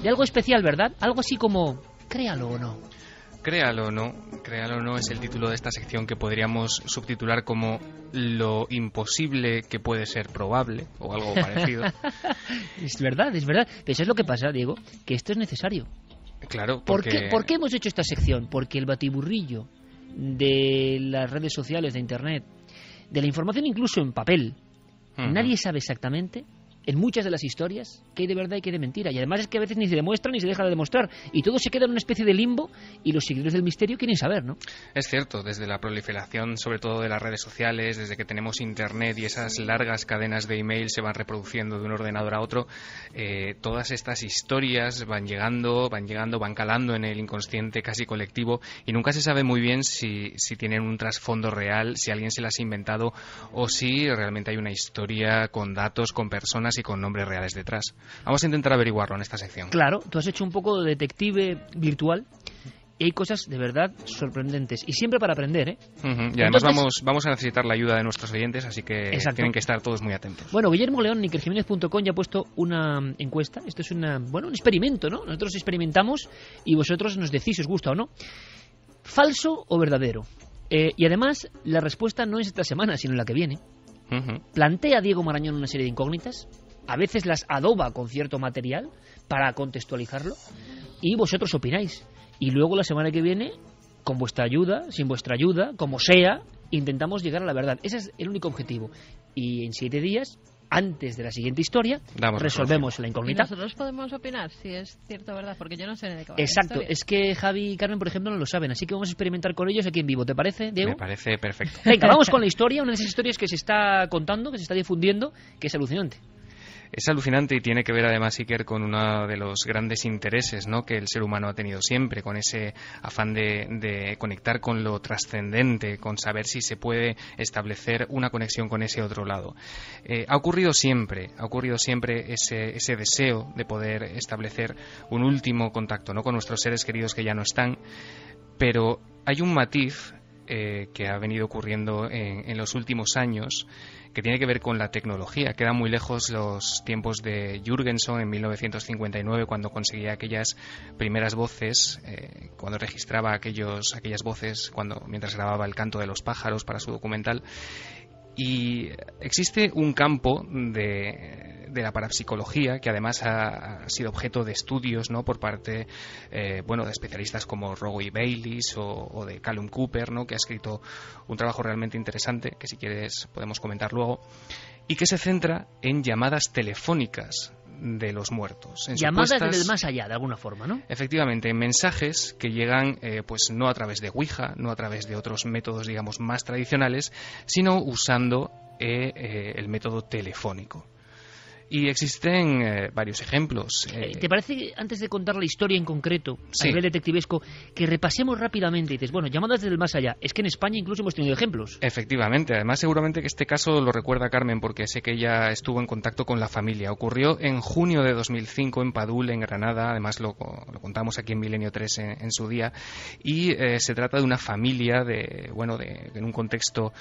de algo especial, ¿verdad? Algo así como, créalo o no. Créalo o no es el título de esta sección que podríamos subtitular como lo imposible que puede ser probable o algo parecido. Es verdad. Pero eso es lo que pasa, Diego, que esto es necesario. Claro, porque... ¿Por qué hemos hecho esta sección? Porque el batiburrillo de las redes sociales, de Internet, de la información incluso en papel, nadie sabe exactamente, en muchas de las historias, qué hay de verdad y qué hay de mentira. Y además es que a veces ni se demuestra ni se deja de demostrar. Y todo se queda en una especie de limbo y los seguidores del misterio quieren saber, ¿no? Es cierto, desde la proliferación, sobre todo de las redes sociales, desde que tenemos Internet y esas largas cadenas de email se van reproduciendo de un ordenador a otro, todas estas historias van calando en el inconsciente casi colectivo y nunca se sabe muy bien si tienen un trasfondo real, si alguien se las ha inventado o si realmente hay una historia con datos, con personas y con nombres reales detrás. Vamos a intentar averiguarlo en esta sección. Claro, tú has hecho un poco de detective virtual y hay cosas de verdad sorprendentes y siempre para aprender, ¿eh? Y además vamos a necesitar la ayuda de nuestros oyentes, así que tienen que estar todos muy atentos. Bueno, Guillermo León, NikerJiménez.com ya ha puesto una encuesta. Esto es un experimento, ¿no? Nosotros experimentamos y vosotros nos decís si os gusta o no. ¿Falso o verdadero? Y además, la respuesta no es esta semana, sino la que viene. ¿Plantea Diego Marañón una serie de incógnitas? A veces las adoba con cierto material para contextualizarlo. Y vosotros opináis. Y luego la semana que viene, con vuestra ayuda, sin vuestra ayuda, como sea, intentamos llegar a la verdad. Ese es el único objetivo. Y en 7 días, antes de la siguiente historia, resolvemos la incógnita. ¿Y nosotros podemos opinar si es cierto o verdad? Porque yo no sé de qué va. Exacto, es que Javi y Carmen, por ejemplo, no lo saben, así que vamos a experimentar con ellos aquí en vivo. ¿Te parece, Diego? Me parece perfecto. Venga, vamos con la historia, una de esas historias que se está contando, que se está difundiendo, que es alucinante. Es alucinante y tiene que ver además, Iker, con uno de los grandes intereses, ¿no?, que el ser humano ha tenido siempre, con ese afán de conectar con lo trascendente, con saber si se puede establecer una conexión con ese otro lado. Ha ocurrido siempre ese deseo de poder establecer un último contacto, ¿no?, con nuestros seres queridos que ya no están, pero hay un matiz que ha venido ocurriendo en los últimos años, que tiene que ver con la tecnología. Quedan muy lejos los tiempos de Jürgenson en 1959, cuando conseguía aquellas primeras voces, cuando registraba aquellas voces mientras grababa El canto de los pájaros para su documental. Y existe un campo de la parapsicología que además ha sido objeto de estudios, ¿no?, por parte de especialistas como Roger Bayliss o de Callum Cooper, ¿no?, que ha escrito un trabajo realmente interesante que, si quieres, podemos comentar luego, y que se centra en llamadas telefónicas de los muertos. Llamadas del más allá, de alguna forma, ¿no? Efectivamente, mensajes que llegan no a través de Ouija, no a través de otros métodos, digamos, más tradicionales, sino usando el método telefónico. Y existen varios ejemplos. ¿Te parece, antes de contar la historia en concreto, sí, a nivel detectivesco, que repasemos rápidamente? Y dices, bueno, llamadas desde el más allá. Es que en España incluso hemos tenido ejemplos. Efectivamente. Además, seguramente que este caso lo recuerda Carmen, porque sé que ella estuvo en contacto con la familia. Ocurrió en junio de 2005 en Padul, en Granada. Además, lo contamos aquí en Milenio 3 en su día. Y se trata de una familia en un contexto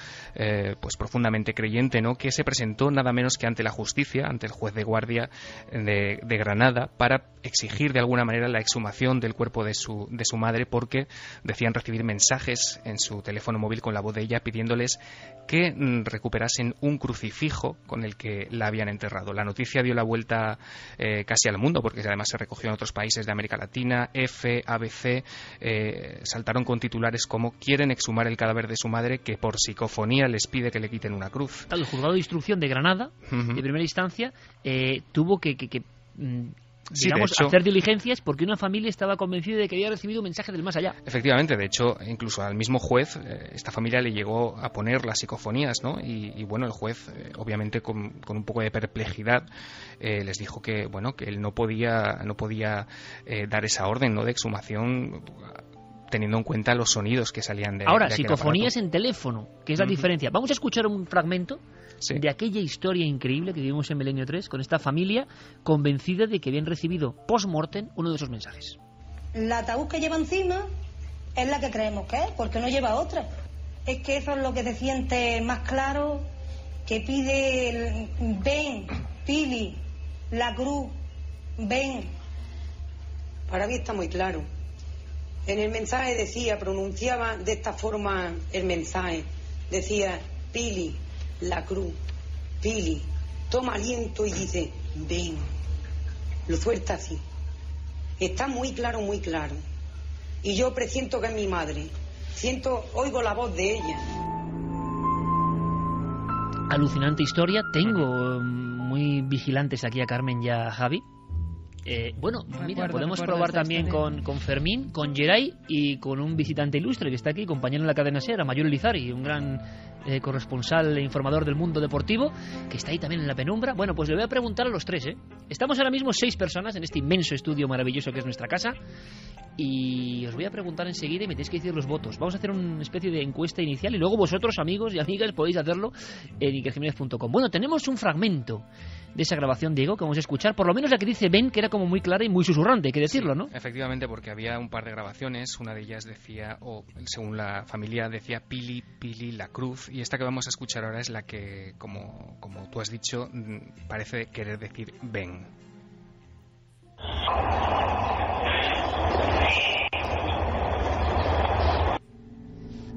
profundamente creyente, ¿no?, que se presentó nada menos que ante la justicia, ante el juez de guardia de Granada, para exigir de alguna manera la exhumación del cuerpo de su madre, porque decían recibir mensajes en su teléfono móvil con la voz de ella pidiéndoles que recuperasen un crucifijo con el que la habían enterrado. La noticia dio la vuelta casi al mundo, porque además se recogió en otros países de América Latina. EFE, ABC saltaron con titulares como: quieren exhumar el cadáver de su madre, que por psicofonía les pide que le quiten una cruz. El juzgado de instrucción de Granada, de primera instancia, tuvo que hacer diligencias porque una familia estaba convencida de que había recibido un mensaje del más allá. Efectivamente, de hecho, incluso al mismo juez, esta familia le llegó a poner las psicofonías, ¿no? Y el juez, obviamente con un poco de perplejidad, les dijo que él no podía dar esa orden, ¿no?, de exhumación, teniendo en cuenta los sonidos que salían de Ahora, de psicofonías en teléfono, que es la diferencia. Vamos a escuchar un fragmento de aquella historia increíble que vivimos en Milenio 3 con esta familia convencida de que habían recibido post-mortem uno de esos mensajes. El ataúd que lleva encima es la que creemos que es, porque no lleva otra. Es que eso es lo que se siente más claro, que pide ven, Pili, la cruz, ven. Para mí está muy claro. En el mensaje pronunciaba de esta forma el mensaje. Decía: Pili, la cruz, Pili, toma aliento y dice: ven. Lo suelta así. Está muy claro, muy claro. Y yo presiento que es mi madre. Oigo la voz de ella. Alucinante historia. Tengo muy vigilantes aquí a Carmen y a Javi. Podemos probar también con Fermín, con Geray y con un visitante ilustre que está aquí, compañero en la cadena SER, Mayol Elizari, un gran corresponsal e informador del mundo deportivo, que está ahí también en la penumbra. Bueno, pues le voy a preguntar a los tres, Estamos ahora mismo 6 personas en este inmenso estudio maravilloso que es nuestra casa, y os voy a preguntar enseguida y me tenéis que decir los votos. Vamos a hacer una especie de encuesta inicial y luego vosotros, amigos y amigas, podéis hacerlo en ikerjimenez.com. Bueno, tenemos un fragmento de esa grabación, Diego, que vamos a escuchar, por lo menos la que dice Ben, que era como muy clara y muy susurrante, hay que decirlo, ¿no? Efectivamente, porque había un par de grabaciones, una de ellas decía, según la familia, decía Pili, Pili, la cruz, y esta que vamos a escuchar ahora es la que, como tú has dicho, parece querer decir Ben.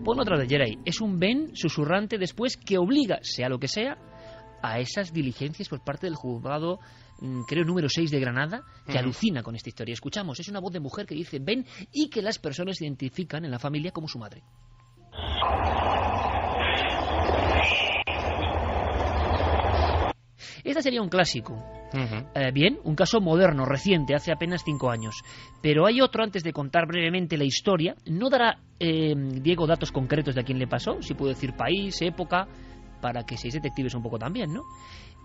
Ponlo otra vez, Geray. Es un ven susurrante después que obliga, sea lo que sea, a esas diligencias por parte del juzgado, creo, número 6 de Granada, que alucina con esta historia. Escuchamos, es una voz de mujer que dice ven y que las personas identifican en la familia como su madre. Esta sería un clásico. Bien, un caso moderno, reciente, hace apenas 5 años. Pero hay otro, antes de contar brevemente la historia. No dará Diego datos concretos de a quién le pasó, si puedo decir país, época, para que seáis detectives un poco también, ¿no?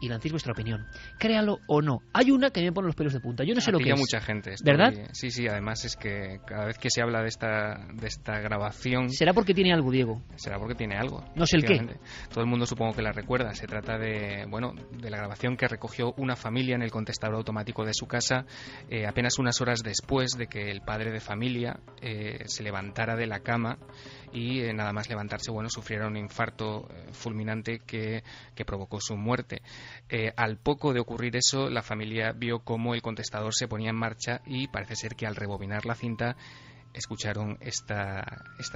Y lancéis vuestra opinión. Créalo o no. Hay una que me pone los pelos de punta. Yo no sé lo que es. Mucha gente. ¿Verdad? Sí, además es que cada vez que se habla de esta grabación... ¿Será porque tiene algo, Diego? Será porque tiene algo. No sé el qué. Todo el mundo supongo que la recuerda. Se trata de la grabación que recogió una familia en el contestador automático de su casa apenas unas horas después de que el padre de familia se levantara de la cama y nada más levantarse, sufriera un infarto fulminante que provocó su muerte. Al poco de ocurrir eso, la familia vio cómo el contestador se ponía en marcha y parece ser que al rebobinar la cinta escucharon esta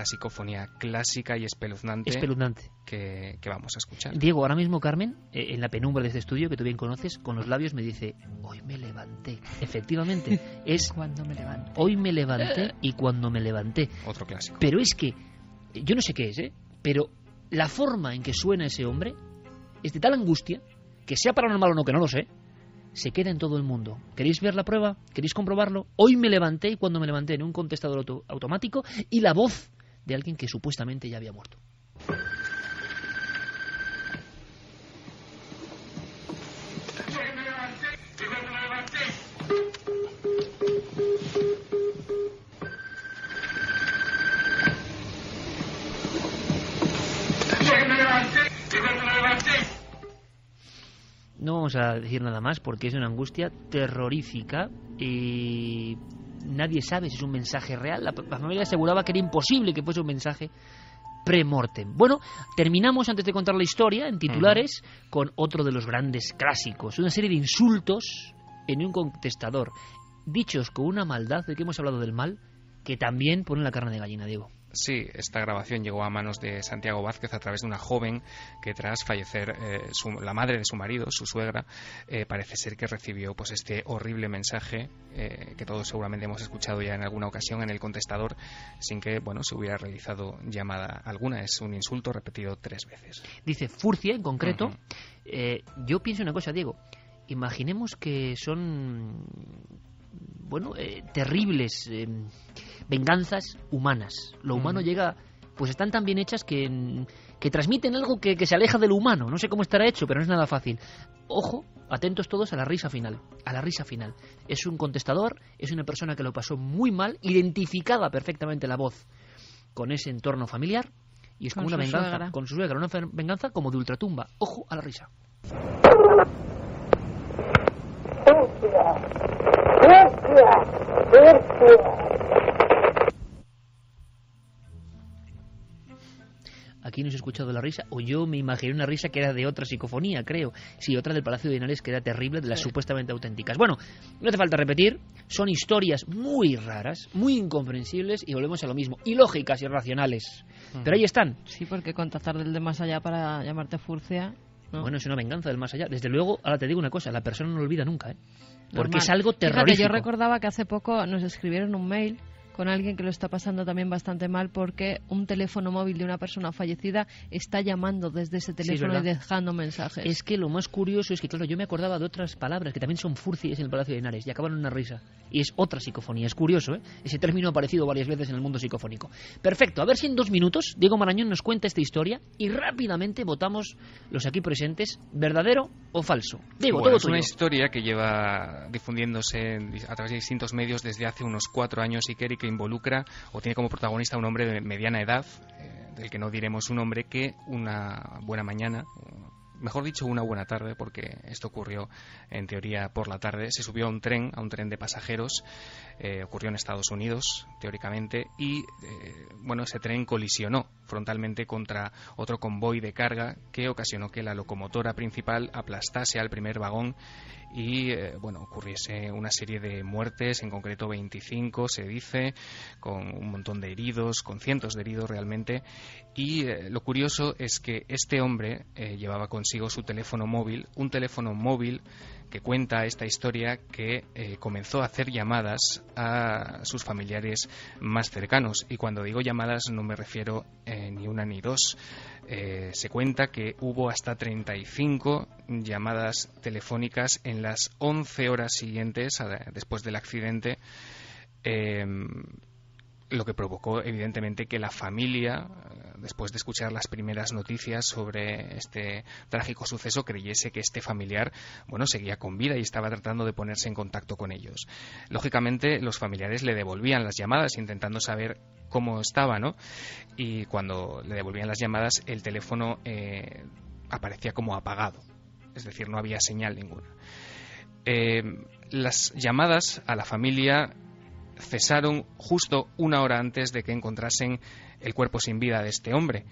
psicofonía clásica y espeluznante que vamos a escuchar. Diego, ahora mismo Carmen, en la penumbra de este estudio que tú bien conoces, con los labios me dice, hoy me levanté. Efectivamente, es cuando me levanté. Hoy me levanté y cuando me levanté. Otro clásico. Pero es que, yo no sé qué es, pero la forma en que suena ese hombre es de tal angustia que, sea paranormal o no, que no lo sé, se queda en todo el mundo. ¿Queréis ver la prueba? ¿Queréis comprobarlo? Hoy me levanté y cuando me levanté, en un contestador automático, y la voz de alguien que supuestamente ya había muerto. No vamos a decir nada más porque es una angustia terrorífica y nadie sabe si es un mensaje real. La familia aseguraba que era imposible que fuese un mensaje pre-mortem. Bueno, terminamos, antes de contar la historia, en titulares, con otro de los grandes clásicos. Una serie de insultos en un contestador, dichos con una maldad, de que hemos hablado del mal, que también pone la carne de gallina, Diego. Sí, esta grabación llegó a manos de Santiago Vázquez a través de una joven que, tras fallecer la madre de su marido, su suegra, parece ser que recibió este horrible mensaje que todos seguramente hemos escuchado ya en alguna ocasión en el contestador, sin que se hubiera realizado llamada alguna. Es un insulto repetido 3 veces. Dice Furcia, en concreto. Yo pienso una cosa, Diego. Imaginemos que son terribles venganzas humanas. Lo humano llega, están tan bien hechas que transmiten algo que se aleja de lo humano. No sé cómo estará hecho, pero no es nada fácil. Ojo, atentos todos a la risa final. A la risa final. Es un contestador, es una persona que lo pasó muy mal, identificaba perfectamente la voz con ese entorno familiar, y es como una venganza con su suegra, una venganza como de ultratumba. Ojo a la risa. Aquí no se ha escuchado la risa, o yo me imaginé una risa que era de otra psicofonía, creo. Sí, otra del Palacio de Henares, que era terrible, de las supuestamente auténticas. Bueno, no hace falta repetir, son historias muy raras, muy incomprensibles, y volvemos a lo mismo, ilógicas y irracionales. Pero ahí están. Sí, porque contactar del de más allá para llamarte Furcia... ¿no? Bueno, es una venganza del más allá. Desde luego, ahora te digo una cosa, la persona no lo olvida nunca, porque Normal. es algo terrorífico. Fíjate, yo recordaba que hace poco nos escribieron un mail con alguien que lo está pasando también bastante mal porque un teléfono móvil de una persona fallecida está llamando desde ese teléfono y dejando mensajes. Es que lo más curioso es que, claro, yo me acordaba de otras palabras que también son furcies en el Palacio de Henares y acaban en una risa. Y es otra psicofonía. Es curioso, ¿eh? Ese término ha aparecido varias veces en el mundo psicofónico. Perfecto. A ver si en 2 minutos Diego Marañón nos cuenta esta historia y rápidamente votamos los aquí presentes, ¿verdadero o falso? Diego, todo es una historia que lleva difundiéndose a través de distintos medios desde hace unos 4 años, y que involucra o tiene como protagonista un hombre de mediana edad, del que no diremos su nombre, que una buena mañana, mejor dicho una buena tarde, porque esto ocurrió en teoría por la tarde, se subió a un tren de pasajeros, ocurrió en Estados Unidos teóricamente, y ese tren colisionó frontalmente contra otro convoy de carga que ocasionó que la locomotora principal aplastase al primer vagón y ocurriese una serie de muertes, en concreto 25 se dice, con un montón de heridos, con cientos de heridos realmente. Y lo curioso es que este hombre llevaba consigo su teléfono móvil, un teléfono móvil que cuenta esta historia que comenzó a hacer llamadas a sus familiares más cercanos. Y cuando digo llamadas no me refiero ni una ni dos. Se cuenta que hubo hasta 35 llamadas telefónicas en las 11 horas siguientes después del accidente, lo que provocó evidentemente que la familia, después de escuchar las primeras noticias sobre este trágico suceso, creyese que este familiar seguía con vida y estaba tratando de ponerse en contacto con ellos. Lógicamente los familiares le devolvían las llamadas intentando saber cómo estaba, ¿no? Y cuando le devolvían las llamadas el teléfono aparecía como apagado, es decir, no había señal ninguna. Las llamadas a la familia cesaron justo una hora antes de que encontrasen el cuerpo sin vida de este hombre.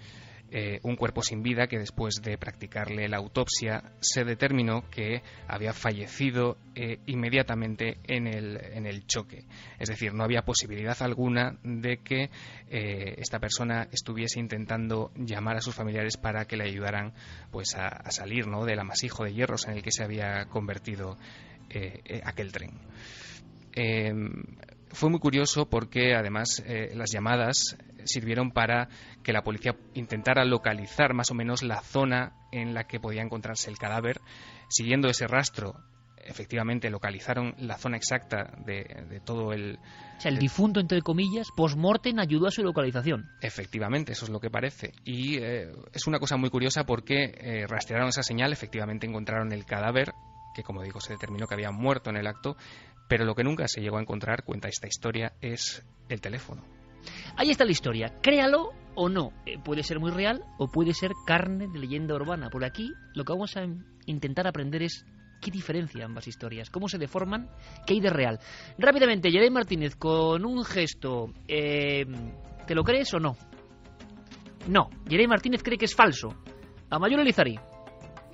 Un cuerpo sin vida que después de practicarle la autopsia se determinó que había fallecido inmediatamente en el choque. Es decir, no había posibilidad alguna de que esta persona estuviese intentando llamar a sus familiares para que le ayudaran a salir, ¿no?, del amasijo de hierros en el que se había convertido aquel tren. Fue muy curioso porque además las llamadas sirvieron para que la policía intentara localizar más o menos la zona en la que podía encontrarse el cadáver. Siguiendo ese rastro, efectivamente localizaron la zona exacta de todo el... O sea, el difunto, entre comillas, post-mortem ayudó a su localización. Efectivamente, eso es lo que parece. Y es una cosa muy curiosa porque rastrearon esa señal, efectivamente encontraron el cadáver, que como digo se determinó que había muerto en el acto, pero lo que nunca se llegó a encontrar, cuenta esta historia, es el teléfono. Ahí está la historia, créalo o no, puede ser muy real o puede ser carne de leyenda urbana. Por aquí lo que vamos a intentar aprender es qué diferencia ambas historias, cómo se deforman, qué hay de real. Rápidamente, Yeray Martínez, con un gesto, ¿te lo crees o no? No, Yeray Martínez cree que es falso. Amayur Elizari,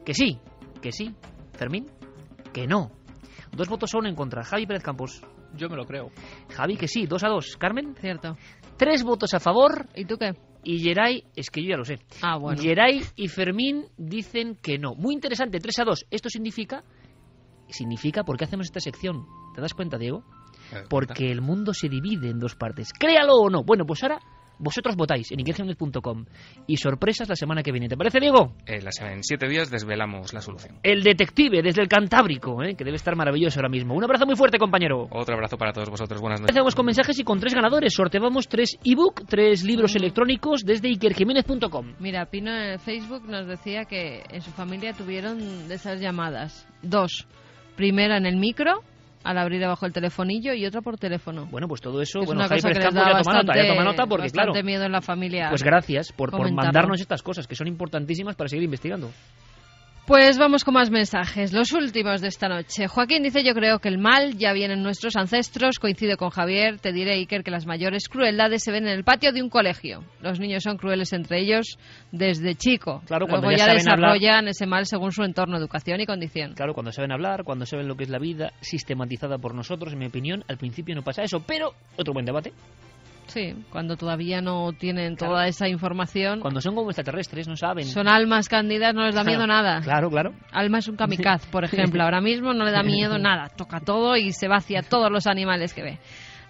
que sí. Fermín, que no. 2 votos a 1 en contra. Javi Pérez Campos. Yo me lo creo. Javi, que sí, 2-2. Carmen. Cierto. 3 votos a favor. ¿Y tú qué? Y Yeray, es que yo ya lo sé. Ah, bueno. Yeray y Fermín dicen que no. Muy interesante, 3-2. Esto significa, ¿por qué hacemos esta sección? ¿Te das cuenta, Diego? Porque el mundo se divide en 2 partes. Créalo o no. Bueno, pues ahora vosotros votáis en ikerjiménez.com y sorpresas la semana que viene. ¿Te parece, Diego? En 7 días desvelamos la solución. El detective desde el Cantábrico, que debe estar maravilloso ahora mismo. Un abrazo muy fuerte, compañero. Otro abrazo para todos vosotros. Buenas noches. Empezamos con mensajes y con 3 ganadores. Sorteamos 3 ebook, 3 libros electrónicos desde ikerjiménez.com. Mira, Pino en Facebook nos decía que en su familia tuvieron de esas llamadas 2. Primera en el micro, al abrir abajo el telefonillo, y otra por teléfono. Bueno, pues todo eso, es una Jaime cosa que les Campos da ya toma nota porque claro, miedo en la familia. Pues gracias por mandarnos estas cosas que son importantísimas para seguir investigando. Pues vamos con más mensajes, los últimos de esta noche. Joaquín dice: yo creo que el mal ya viene en nuestros ancestros. Coincido con Javier. Te diré, Iker, que las mayores crueldades se ven en el patio de un colegio. Los niños son crueles entre ellos desde chico. Claro, luego cuando ya desarrollan hablar, ese mal según su entorno, educación y condición. Claro, cuando saben hablar, cuando saben lo que es la vida sistematizada por nosotros, en mi opinión, al principio no pasa eso. Pero otro buen debate. Sí, cuando todavía no tienen toda esa información. Cuando son como extraterrestres, no saben. Son almas cándidas, no les da miedo nada. Claro. Alma es un kamikaze, por ejemplo. Ahora mismo no le da miedo nada. Toca todo y se va hacia todos los animales que ve.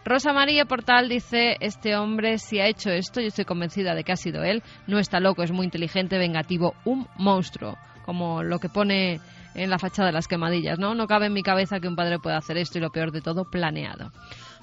Rosa María Portal dice: este hombre, si ha hecho esto, yo estoy convencida de que ha sido él. No está loco, es muy inteligente, vengativo, un monstruo. Como lo que pone en la fachada de las quemadillas, ¿no? No cabe en mi cabeza que un padre pueda hacer esto y, lo peor de todo, planeado.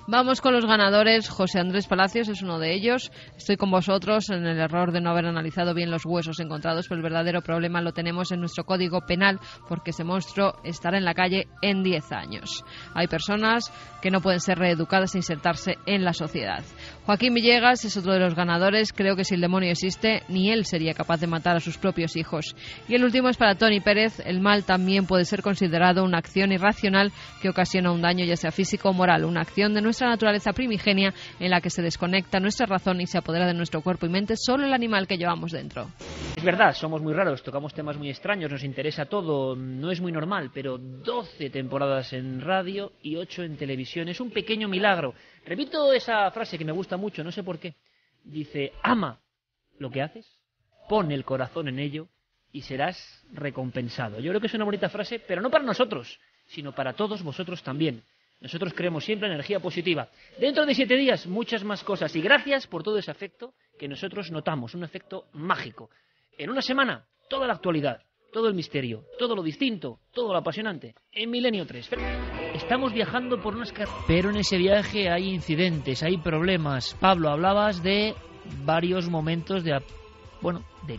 Vamos con los ganadores. José Andrés Palacios es uno de ellos. Estoy con vosotros en el error de no haber analizado bien los huesos encontrados, pero el verdadero problema lo tenemos en nuestro código penal, porque ese monstruo estará en la calle en 10 años. Hay personas que no pueden ser reeducadas e insertarse en la sociedad. Joaquín Villegas es otro de los ganadores. Creo que si el demonio existe, ni él sería capaz de matar a sus propios hijos. Y el último es para Tony Pérez. El mal también puede ser considerado una acción irracional que ocasiona un daño, ya sea físico o moral, una acción de nuestra naturaleza primigenia en la que se desconecta nuestra razón y se apodera de nuestro cuerpo y mente solo el animal que llevamos dentro. Es verdad, somos muy raros, tocamos temas muy extraños, nos interesa todo, no es muy normal, pero 12 temporadas en radio y 8 en televisión, es un pequeño milagro. Repito esa frase que me gusta mucho, no sé por qué. Dice, ama lo que haces, pon el corazón en ello y serás recompensado. Yo creo que es una bonita frase, pero no para nosotros, sino para todos vosotros también. Nosotros creemos siempre en energía positiva. Dentro de 7 días, muchas más cosas. Y gracias por todo ese afecto que nosotros notamos, un efecto mágico. En una semana, toda la actualidad, todo el misterio, todo lo distinto, todo lo apasionante. En Milenio 3. Estamos viajando por unas carreteras, pero en ese viaje hay incidentes, hay problemas. Pablo, hablabas de varios momentos de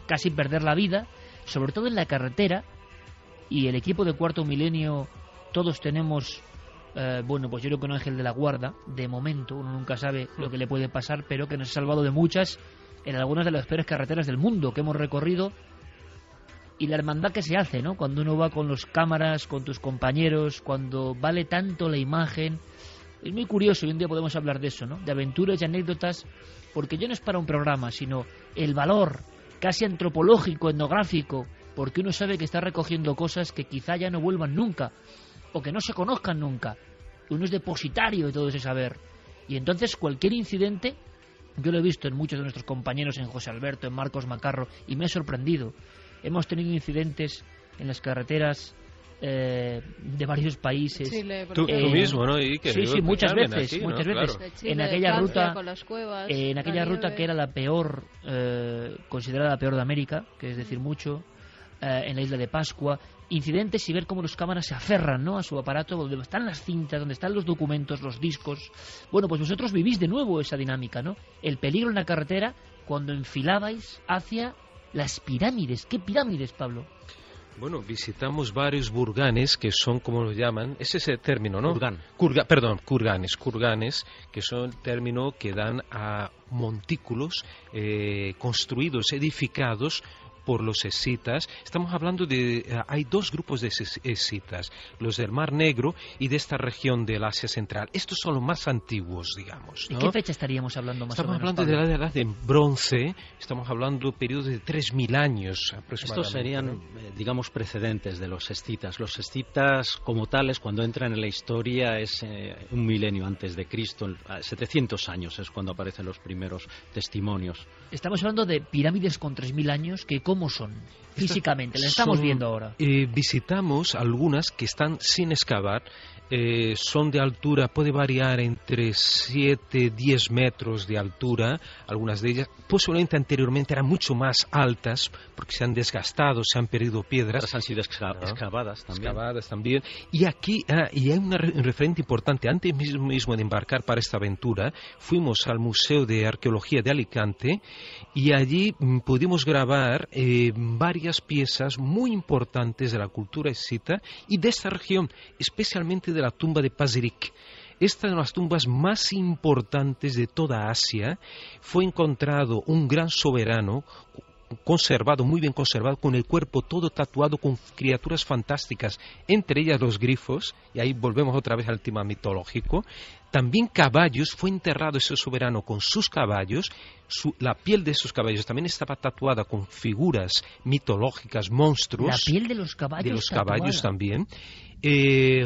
casi perder la vida, sobre todo en la carretera, y el equipo de Cuarto Milenio, todos tenemos, pues yo creo que un ángel de la guarda, de momento, uno nunca sabe lo que le puede pasar, pero que nos ha salvado de muchas, en algunas de las peores carreteras del mundo que hemos recorrido, y la hermandad que se hace, ¿no? Cuando uno va con los cámaras, con tus compañeros, cuando vale tanto la imagen. Es muy curioso, y un día podemos hablar de eso, ¿no? De aventuras y anécdotas, porque ya no es para un programa, sino el valor casi antropológico, etnográfico, porque uno sabe que está recogiendo cosas que quizá ya no vuelvan nunca, o que no se conozcan nunca. Uno es depositario de todo ese saber. Y entonces cualquier incidente, yo lo he visto en muchos de nuestros compañeros, en José Alberto, en Marcos Macarro, y me ha sorprendido. Hemos tenido incidentes en las carreteras de varios países. Chile, tú mismo, ¿no? Y que sí, muchas veces, aquí, muchas ¿no? veces. Claro. Chile, En aquella ruta, con las cuevas, en aquella ruta que era la peor, considerada la peor de América, que es decir mucho, en la isla de Pascua, incidentes y ver cómo los cámaras se aferran, ¿no?, a su aparato, donde están las cintas, donde están los documentos, los discos. Bueno, pues vosotros vivís de nuevo esa dinámica, ¿no? El peligro en la carretera cuando enfilabais hacia las pirámides. ¿Qué pirámides, Pablo? Bueno, visitamos varios burganes, que son, como lo llaman, ese es el término, ¿no? Kurganes, que son el término que dan a montículos construidos, edificados por los escitas. Estamos hablando de... hay dos grupos de escitas, los del Mar Negro y de esta región del Asia Central. Estos son los más antiguos, digamos, ¿no? ¿De qué fecha estaríamos hablando más estamos o menos, hablando Pablo? de la edad de bronce, estamos hablando de periodos de 3.000 años aproximadamente. Estos serían, digamos, precedentes de los escitas. Los escitas, como tales, cuando entran en la historia, es un milenio antes de Cristo, 700 años es cuando aparecen los primeros testimonios. Estamos hablando de pirámides con 3.000 años, que ¿cómo son físicamente? Las estamos viendo ahora. Visitamos algunas que están sin excavar. Son de altura, puede variar entre 7-10 metros de altura, algunas de ellas posiblemente anteriormente eran mucho más altas porque se han desgastado, se han perdido piedras. Otras han sido excavadas también. Y aquí y hay un referente importante. Antes mismo de embarcar para esta aventura, fuimos al Museo de Arqueología de Alicante y allí pudimos grabar varias piezas muy importantes de la cultura escita y de esta región, especialmente de la tumba de Pazyryk. Esta es una de las tumbas más importantes de toda Asia. Fue encontrado un gran soberano conservado, muy bien conservado, con el cuerpo todo tatuado con criaturas fantásticas, entre ellas los grifos, y ahí volvemos otra vez al tema mitológico. También caballos, fue enterrado ese soberano con sus caballos, la piel de esos caballos también estaba tatuada con figuras mitológicas, monstruos. La piel de los caballos. De los caballos también.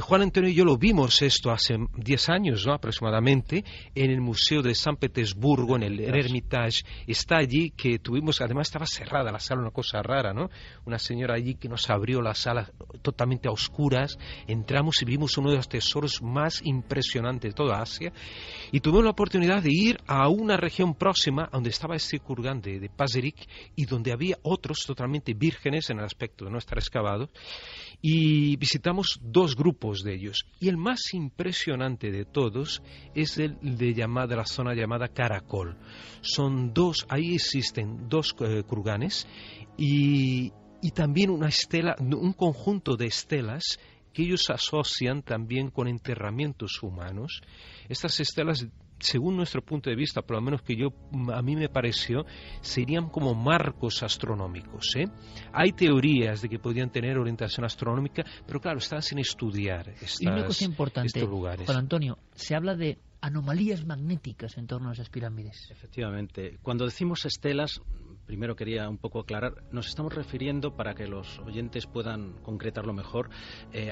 Juan Antonio y yo lo vimos esto hace 10 años, ¿no?, aproximadamente, en el Museo de San Petersburgo, en el Hermitage. Está allí, que tuvimos, además estaba cerrada la sala, una cosa rara, ¿no? Una señora allí que nos abrió la sala totalmente a oscuras. Entramos y vimos uno de los tesoros más impresionantes de toda Asia. Y tuvimos la oportunidad de ir a una región próxima, donde estaba este kurgán de Pazyryk, y donde había otros totalmente vírgenes en el aspecto de no estar excavados. Y visitamos 2 grupos de ellos, y el más impresionante de todos es el de la zona llamada Caracol. Son 2, ahí existen 2 kurganes y también una estela, un conjunto de estelas que ellos asocian también con enterramientos humanos. Estas estelas, según nuestro punto de vista, por lo menos que a mí me pareció, serían como marcos astronómicos, ¿eh? Hay teorías de que podían tener orientación astronómica, pero claro, están sin estudiar y una cosa importante, estos lugares. Juan Antonio, se habla de anomalías magnéticas en torno a esas pirámides. Efectivamente. Cuando decimos estelas, primero quería un poco aclarar, nos estamos refiriendo, para que los oyentes puedan concretarlo mejor,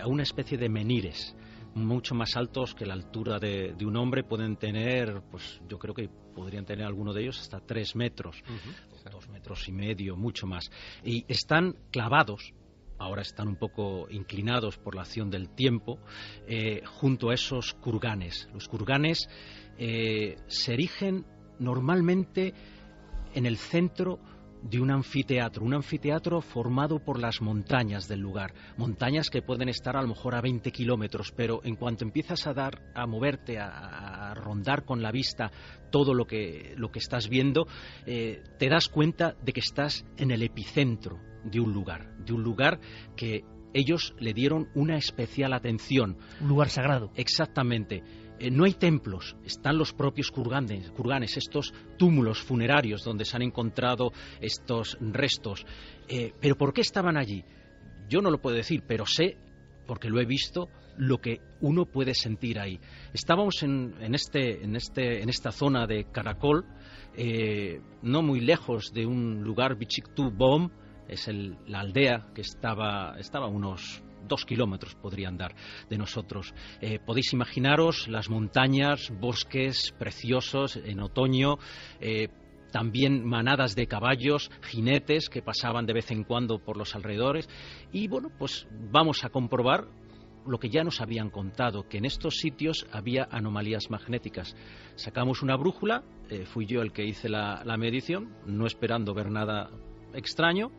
a una especie de menires, mucho más altos que la altura de un hombre. Pueden tener, pues yo creo que podrían tener alguno de ellos hasta 3 metros, 2 metros y medio, mucho más. Y están clavados, ahora están un poco inclinados por la acción del tiempo, junto a esos kurganes. Los kurganes se erigen normalmente en el centro de un anfiteatro formado por las montañas del lugar, montañas que pueden estar a lo mejor a 20 kilómetros, pero en cuanto empiezas a moverte, a rondar con la vista todo lo que estás viendo, te das cuenta de que estás en el epicentro de un lugar que ellos le dieron una especial atención. Un lugar sagrado. Exactamente. No hay templos, están los propios kurganes, estos túmulos funerarios donde se han encontrado estos restos. ¿Pero por qué estaban allí? Yo no lo puedo decir, pero sé, porque lo he visto, lo que uno puede sentir ahí. Estábamos en esta zona de Karakol, no muy lejos de un lugar, Bichiktu Bom, es la aldea que estaba a unos 2 kilómetros podrían dar de nosotros. Podéis imaginaros las montañas, bosques preciosos en otoño, también manadas de caballos, jinetes que pasaban de vez en cuando por los alrededores. Y bueno, pues vamos a comprobar lo que ya nos habían contado, que en estos sitios había anomalías magnéticas. Sacamos una brújula, fui yo el que hice la medición, no esperando ver nada extraño.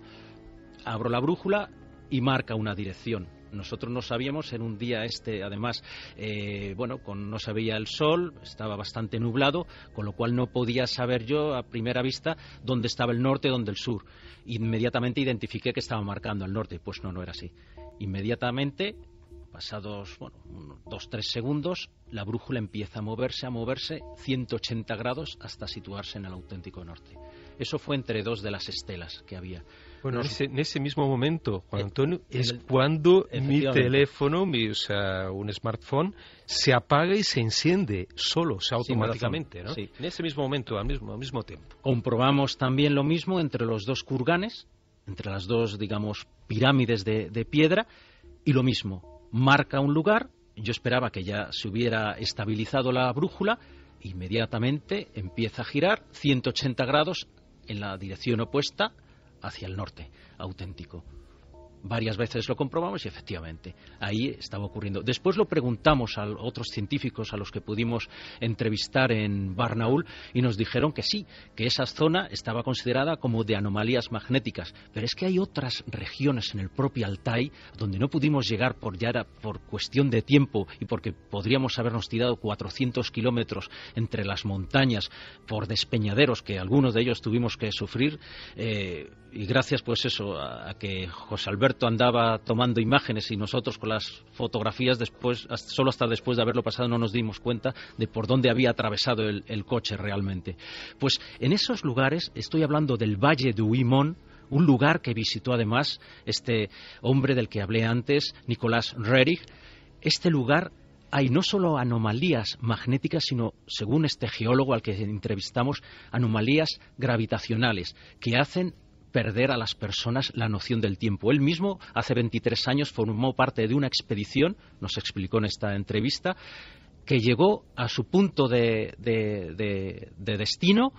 Abro la brújula y marca una dirección. Nosotros no sabíamos, en un día además, no se veía el sol, estaba bastante nublado, con lo cual no podía saber yo a primera vista dónde estaba el norte y dónde el sur. Inmediatamente identifiqué que estaba marcando al norte, pues no era así. Inmediatamente, pasados 2-3 segundos, la brújula empieza a moverse 180 grados hasta situarse en el auténtico norte. Eso fue entre 2 de las estelas que había. Bueno, en ese mismo momento, Juan Antonio, es cuando mi teléfono, un smartphone, se apaga y se enciende solo, automáticamente, ¿no? Sí. En ese mismo momento, al mismo tiempo. Comprobamos también lo mismo entre los 2 kurganes, entre las 2, digamos, pirámides de piedra, y lo mismo, marca un lugar. Yo esperaba que ya se hubiera estabilizado la brújula, inmediatamente empieza a girar 180 grados en la dirección opuesta hacia el norte, auténtico. Varias veces lo comprobamos y efectivamente ahí estaba ocurriendo. Después lo preguntamos a otros científicos a los que pudimos entrevistar en Barnaul y nos dijeron que sí, que esa zona estaba considerada como de anomalías magnéticas. Pero es que hay otras regiones en el propio Altai donde no pudimos llegar por cuestión de tiempo y porque podríamos habernos tirado 400 kilómetros entre las montañas por despeñaderos que algunos de ellos tuvimos que sufrir, y gracias pues eso a que José Alberto andaba tomando imágenes y nosotros con las fotografías solo hasta después de haberlo pasado no nos dimos cuenta de por dónde había atravesado el coche realmente. Pues en esos lugares, estoy hablando del Valle de Huimón, un lugar que visitó además este hombre del que hablé antes, Nicolás Rerich. Este lugar hay no solo anomalías magnéticas, sino, según este geólogo al que entrevistamos, anomalías gravitacionales que hacen perder a las personas la noción del tiempo. Él mismo, hace 23 años, formó parte de una expedición, nos explicó en esta entrevista, que llegó a su punto de destino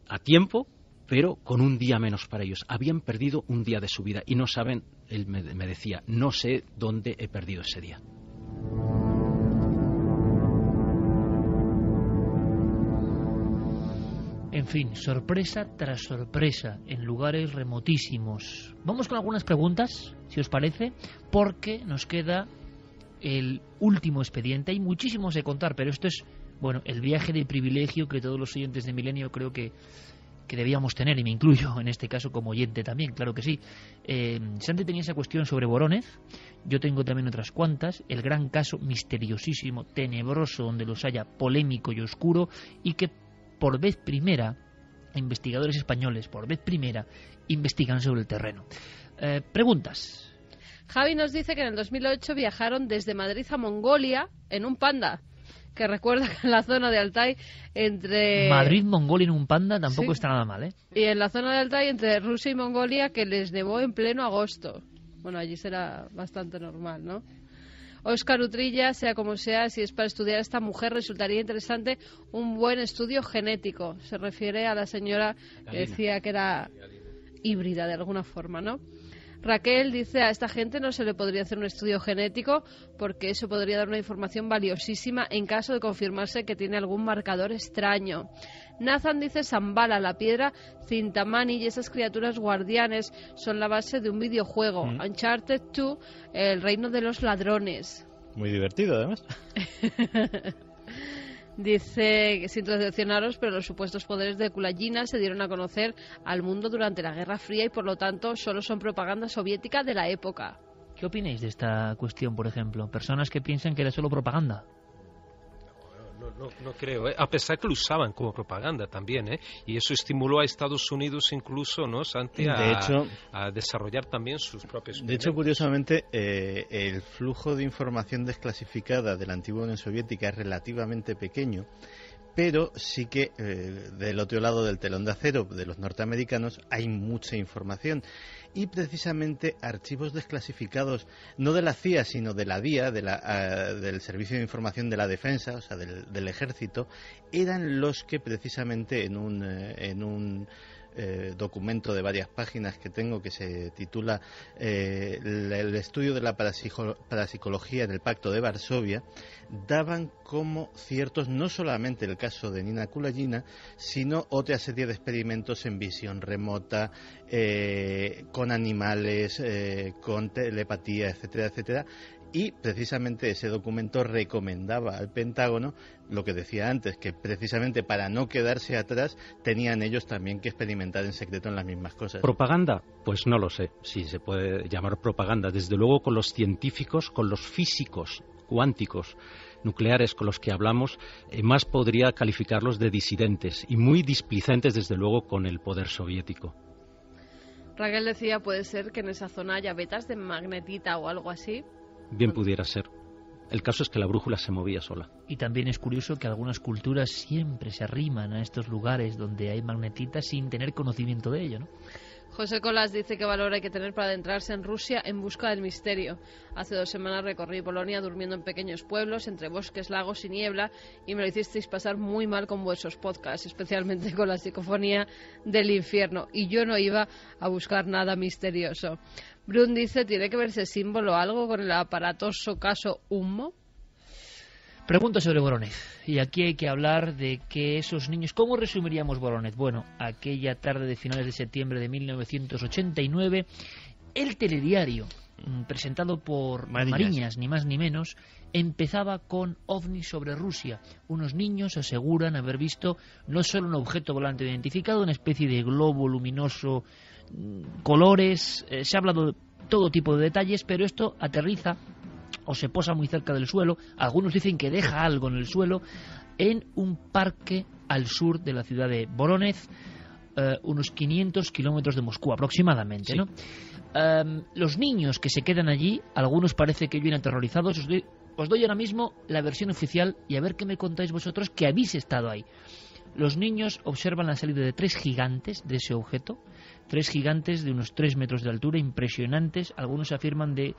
a tiempo, pero con un día menos para ellos. Habían perdido un día de su vida y no saben, él me decía, no sé dónde he perdido ese día. En fin, sorpresa tras sorpresa en lugares remotísimos. Vamos con algunas preguntas, si os parece, porque nos queda el último expediente. Hay muchísimos de contar, pero esto es, el viaje de privilegio que todos los oyentes de Milenio creo que debíamos tener, y me incluyo en este caso como oyente también, claro que sí. Santi tenía esa cuestión sobre Vorónezh, yo tengo también otras cuantas, el gran caso misteriosísimo, tenebroso, donde los haya, polémico y oscuro, y que por vez primera, investigadores españoles, investigan sobre el terreno. Preguntas. Javi nos dice que en el 2008 viajaron desde Madrid a Mongolia en un Panda que recuerda que en la zona de Altai, entre... Madrid, Mongolia en un panda tampoco Sí. está nada mal, ¿eh? Y en la zona de Altai, entre Rusia y Mongolia, que les nevó en pleno agosto. Bueno, allí será bastante normal, ¿no? Óscar Utrilla, sea como sea, si es para estudiar a esta mujer, resultaría interesante un buen estudio genético. Se refiere a la señora que decía que era híbrida de alguna forma, ¿no? Raquel dice, a esta gente no se le podría hacer un estudio genético porque eso podría dar una información valiosísima en caso de confirmarse que tiene algún marcador extraño. Nathan dice, Zambala, la piedra Cintamani y esas criaturas guardianes son la base de un videojuego, Uncharted 2, el reino de los ladrones. Muy divertido, además. Dice, sin decepcionaros, pero los supuestos poderes de Kulagina se dieron a conocer al mundo durante la Guerra Fría y por lo tanto solo son propaganda soviética de la época. ¿Qué opináis de esta cuestión, por ejemplo? Personas que piensan que era solo propaganda. No creo, a pesar que lo usaban como propaganda también, y eso estimuló a Estados Unidos incluso, ¿no, Santi, a desarrollar también sus propios... De hecho, curiosamente, el flujo de información desclasificada de la antigua Unión Soviética es relativamente pequeño, pero sí que del otro lado del telón de acero de los norteamericanos hay mucha información. Y precisamente archivos desclasificados, no de la CIA, sino de la DIA, del Servicio de Información de la Defensa, o sea, del Ejército, eran los que precisamente en un documento de varias páginas que tengo que se titula el estudio de la parapsicología en el Pacto de Varsovia, daban como ciertos no solamente el caso de Nina Kulagina, sino otra serie de experimentos en visión remota, con animales, con telepatía, etcétera, etcétera. Y precisamente ese documento recomendaba al Pentágono lo que decía antes, que precisamente para no quedarse atrás tenían ellos también que experimentar en secreto en las mismas cosas. ¿Propaganda? Pues no lo sé si se puede llamar propaganda. Desde luego con los científicos, con los físicos cuánticos nucleares con los que hablamos, más podría calificarlos de disidentes y muy displicentes desde luego con el poder soviético. Raquel decía, puede ser que en esa zona haya vetas de magnetita o algo así. Bien pudiera ser. El caso es que la brújula se movía sola. Y también es curioso que algunas culturas siempre se arriman a estos lugares donde hay magnetitas sin tener conocimiento de ello, ¿no? José Colas dice que valor hay que tener para adentrarse en Rusia en busca del misterio. Hace 2 semanas recorrí Polonia durmiendo en pequeños pueblos, entre bosques, lagos y niebla, y me lo hicisteis pasar muy mal con vuestros podcasts, especialmente con la psicofonía del infierno. Y yo no iba a buscar nada misterioso. Brun dice, ¿tiene que verse símbolo o algo con el aparatoso caso Humo? Pregunta sobre Voronezh. Y aquí hay que hablar de que esos niños... ¿Cómo resumiríamos Voronezh? Bueno, aquella tarde de finales de septiembre de 1989, el telediario, presentado por Mariñas, ni más ni menos, empezaba con ovnis sobre Rusia. Unos niños aseguran haber visto no solo un objeto volante identificado, una especie de globo luminoso, colores... se ha hablado de todo tipo de detalles, pero esto aterriza o se posa muy cerca del suelo, algunos dicen que deja algo en el suelo, en un parque al sur de la ciudad de Voronezh, unos 500 kilómetros de Moscú aproximadamente, ¿no? Los niños que se quedan allí, algunos parece que vienen aterrorizados. Os doy ahora mismo la versión oficial y a ver qué me contáis vosotros que habéis estado ahí. Los niños observan la salida de 3 gigantes de ese objeto, 3 gigantes de unos 3 metros de altura, impresionantes. Algunos afirman de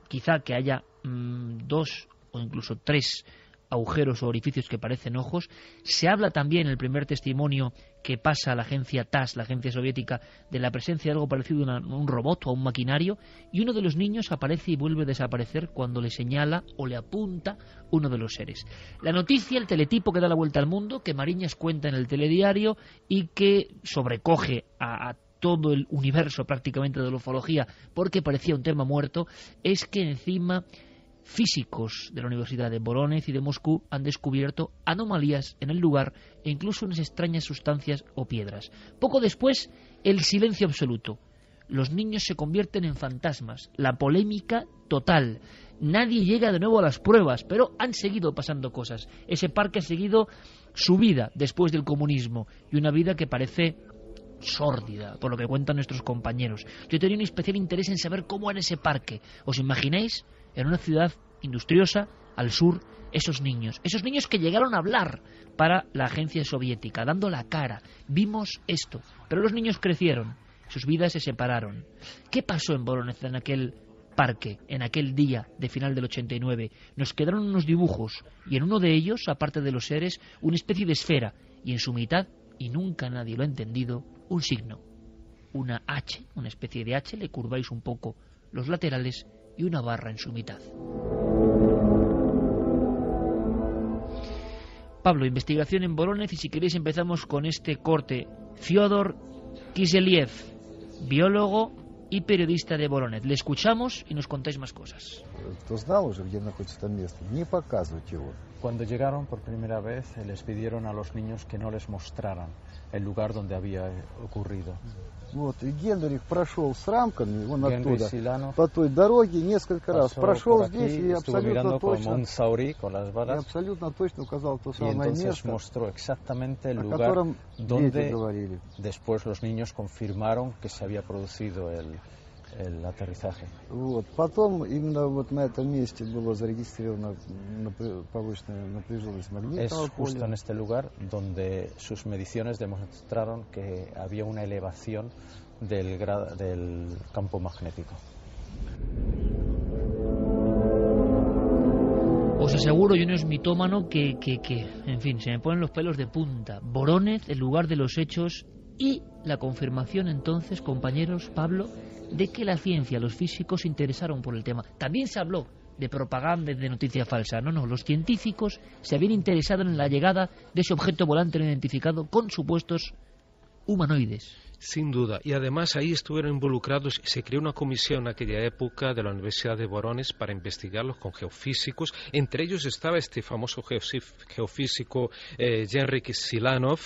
quizá que haya 2 o incluso 3 agujeros o orificios que parecen ojos. Se habla también en el primer testimonio que pasa a la agencia TASS, la agencia soviética, de la presencia de algo parecido a un robot o a un maquinario, y uno de los niños aparece y vuelve a desaparecer cuando le señala o le apunta uno de los seres. La noticia, el teletipo que da la vuelta al mundo, que Mariñas cuenta en el telediario y que sobrecoge a todo el universo prácticamente de la ufología porque parecía un tema muerto, es que encima físicos de la Universidad de Voronezh y de Moscú han descubierto anomalías en el lugar e incluso unas extrañas sustancias o piedras. Poco después, el silencio absoluto. Los niños se convierten en fantasmas. La polémica total. Nadie llega de nuevo a las pruebas, pero han seguido pasando cosas. Ese parque ha seguido su vida después del comunismo y una vida que parece sórdida, por lo que cuentan nuestros compañeros. Yo tenía un especial interés en saber cómo era ese parque. ¿Os imagináis? En una ciudad industriosa, al sur esos niños que llegaron a hablar para la agencia soviética, dando la cara. Vimos esto, pero los niños crecieron, sus vidas se separaron. ¿Qué pasó en Vorónezh en aquel parque, en aquel día de final del 89? Nos quedaron unos dibujos, y en uno de ellos, aparte de los seres, una especie de esfera, y en su mitad, y nunca nadie lo ha entendido, un signo, una H, una especie de H, le curváis un poco los laterales, y una barra en su mitad. Pablo, investigación en Vorónezh, y si queréis empezamos con este corte. Fyodor Kiselyev, biólogo y periodista de Vorónezh. Le escuchamos y nos contáis más cosas. Cuando llegaron por primera vez, les pidieron a los niños que no les mostraran el lugar donde había ocurrido. Генрих прошел с рамками, он оттуда, по той дороге несколько раз прошел здесь и абсолютно точно указал то самое место, mostró exactamente el lugar donde después los niños confirmaron que se había producido el aterrizaje. Потом именно на этом месте было зарегистрировано повышенная напряженность магнитного поля. Es justo en este lugar donde sus mediciones demostraron que había una elevación del campo magnético. Os aseguro, yo no es mitómano, que en fin, se me ponen los pelos de punta. Vorónezh, el lugar de los hechos, y la confirmación entonces, compañeros, Pablo, de que la ciencia, los físicos se interesaron por el tema. También se habló de propaganda y de noticia falsa. No, los científicos se habían interesado en la llegada de ese objeto volante no identificado con supuestos humanoides. Sin duda, y además ahí estuvieron involucrados, se creó una comisión en aquella época de la Universidad de Vorónezh para investigarlos con geofísicos. Entre ellos estaba este famoso geofísico Henryk Silanov,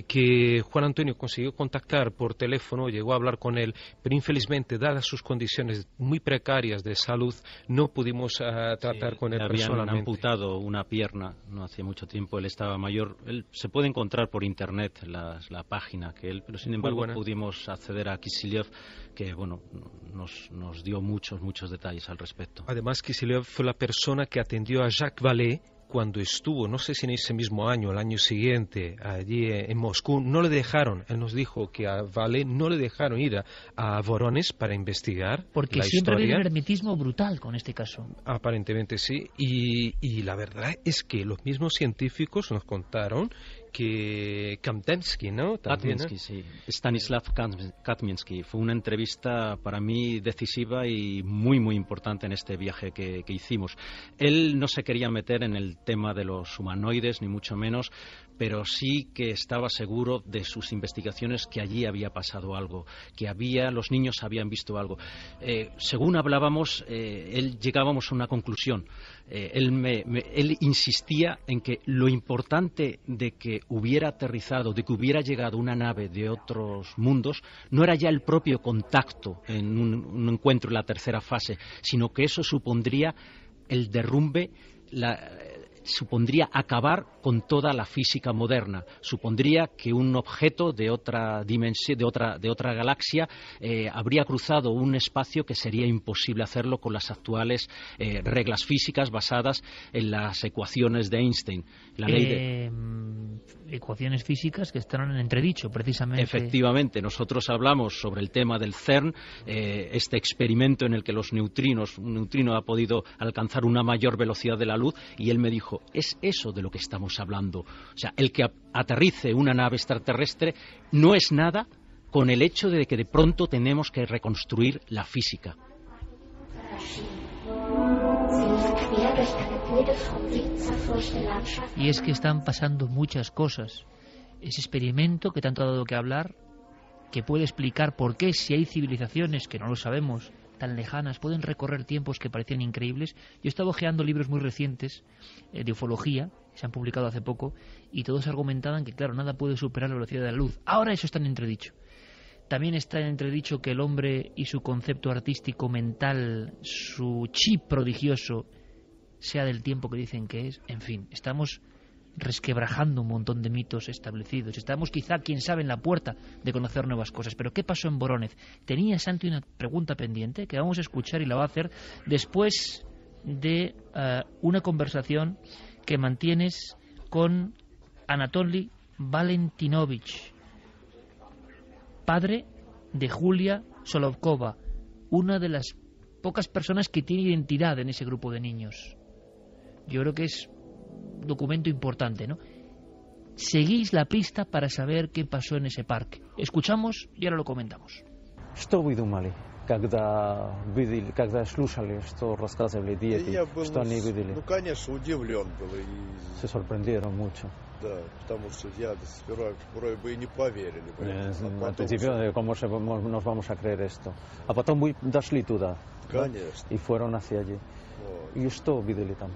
que Juan Antonio consiguió contactar por teléfono, llegó a hablar con él, pero infelizmente, dadas sus condiciones muy precarias de salud, no pudimos tratar con él personalmente. Habían amputado una pierna no hacía mucho tiempo, él estaba mayor. Él se puede encontrar por internet la página que él, pero sin embargo pudimos acceder a Kiselyev, que bueno, nos dio muchos detalles al respecto. Además, Kiselyev fue la persona que atendió a Jacques Vallée cuando estuvo, no sé si en ese mismo año, el año siguiente, allí en Moscú. No le dejaron, él nos dijo que a Vallée no le dejaron ir a Vorónezh para investigar. Porque siempre había un hermetismo brutal con este caso. Aparentemente sí, y la verdad es que los mismos científicos nos contaron que Kamtensky, ¿no? También, Katminsky, sí. Stanislav Katminsky. Fue una entrevista para mí decisiva y muy importante en este viaje que hicimos. Él no se quería meter en el tema de los humanoides, ni mucho menos, pero sí que estaba seguro de sus investigaciones que allí había pasado algo, que los niños habían visto algo. Según hablábamos, llegábamos a una conclusión. Él insistía en que lo importante de que hubiera aterrizado, de que hubiera llegado una nave de otros mundos, no era ya el propio contacto en un encuentro en la tercera fase, sino que eso supondría el derrumbe, supondría acabar con toda la física moderna, supondría que un objeto de otra dimensión, de otra galaxia, habría cruzado un espacio que sería imposible hacerlo con las actuales reglas físicas basadas en las ecuaciones de Einstein. La ley de ecuaciones físicas que están en entredicho, precisamente. Efectivamente, nosotros hablamos sobre el tema del CERN, este experimento en el que un neutrino ha podido alcanzar una mayor velocidad de la luz, y él me dijo, es eso de lo que estamos hablando. O sea, el que aterrice una nave extraterrestre no es nada con el hecho de que de pronto tenemos que reconstruir la física. Y es que están pasando muchas cosas. Ese experimento que tanto ha dado que hablar, que puede explicar por qué, si hay civilizaciones que no lo sabemos, tan lejanas, pueden recorrer tiempos que parecían increíbles. Yo estaba hojeando libros muy recientes de ufología, se han publicado hace poco, y todos argumentaban que, claro, nada puede superar la velocidad de la luz. Ahora eso está en entredicho. También está en entredicho que el hombre y su concepto artístico mental, su chip prodigioso, sea del tiempo que dicen que es. En fin, estamos resquebrajando un montón de mitos establecidos. Estamos quizá, quién sabe, en la puerta de conocer nuevas cosas. Pero ¿qué pasó en Vorónezh? Tenía Santi una pregunta pendiente que vamos a escuchar y la va a hacer después de una conversación que mantienes con Anatoly Valentinovich, padre de Julia Solovkova, una de las pocas personas que tiene identidad en ese grupo de niños. Yo creo que es un documento importante, ¿no? Seguís la pista para saber qué pasó en ese parque. Escuchamos y ahora lo comentamos. Что вы думали, когда слушали, что рассказывали дети, что они видели? Ну, конечно, удивлен был. Se sorprendieron mucho. Да, потому что я сперва вроде бы и не поверили. Al principio, ¿cómo nos vamos a creer esto? А потом дошли туда. Конечно. Y fueron hacia allí. ¿Y что видели там?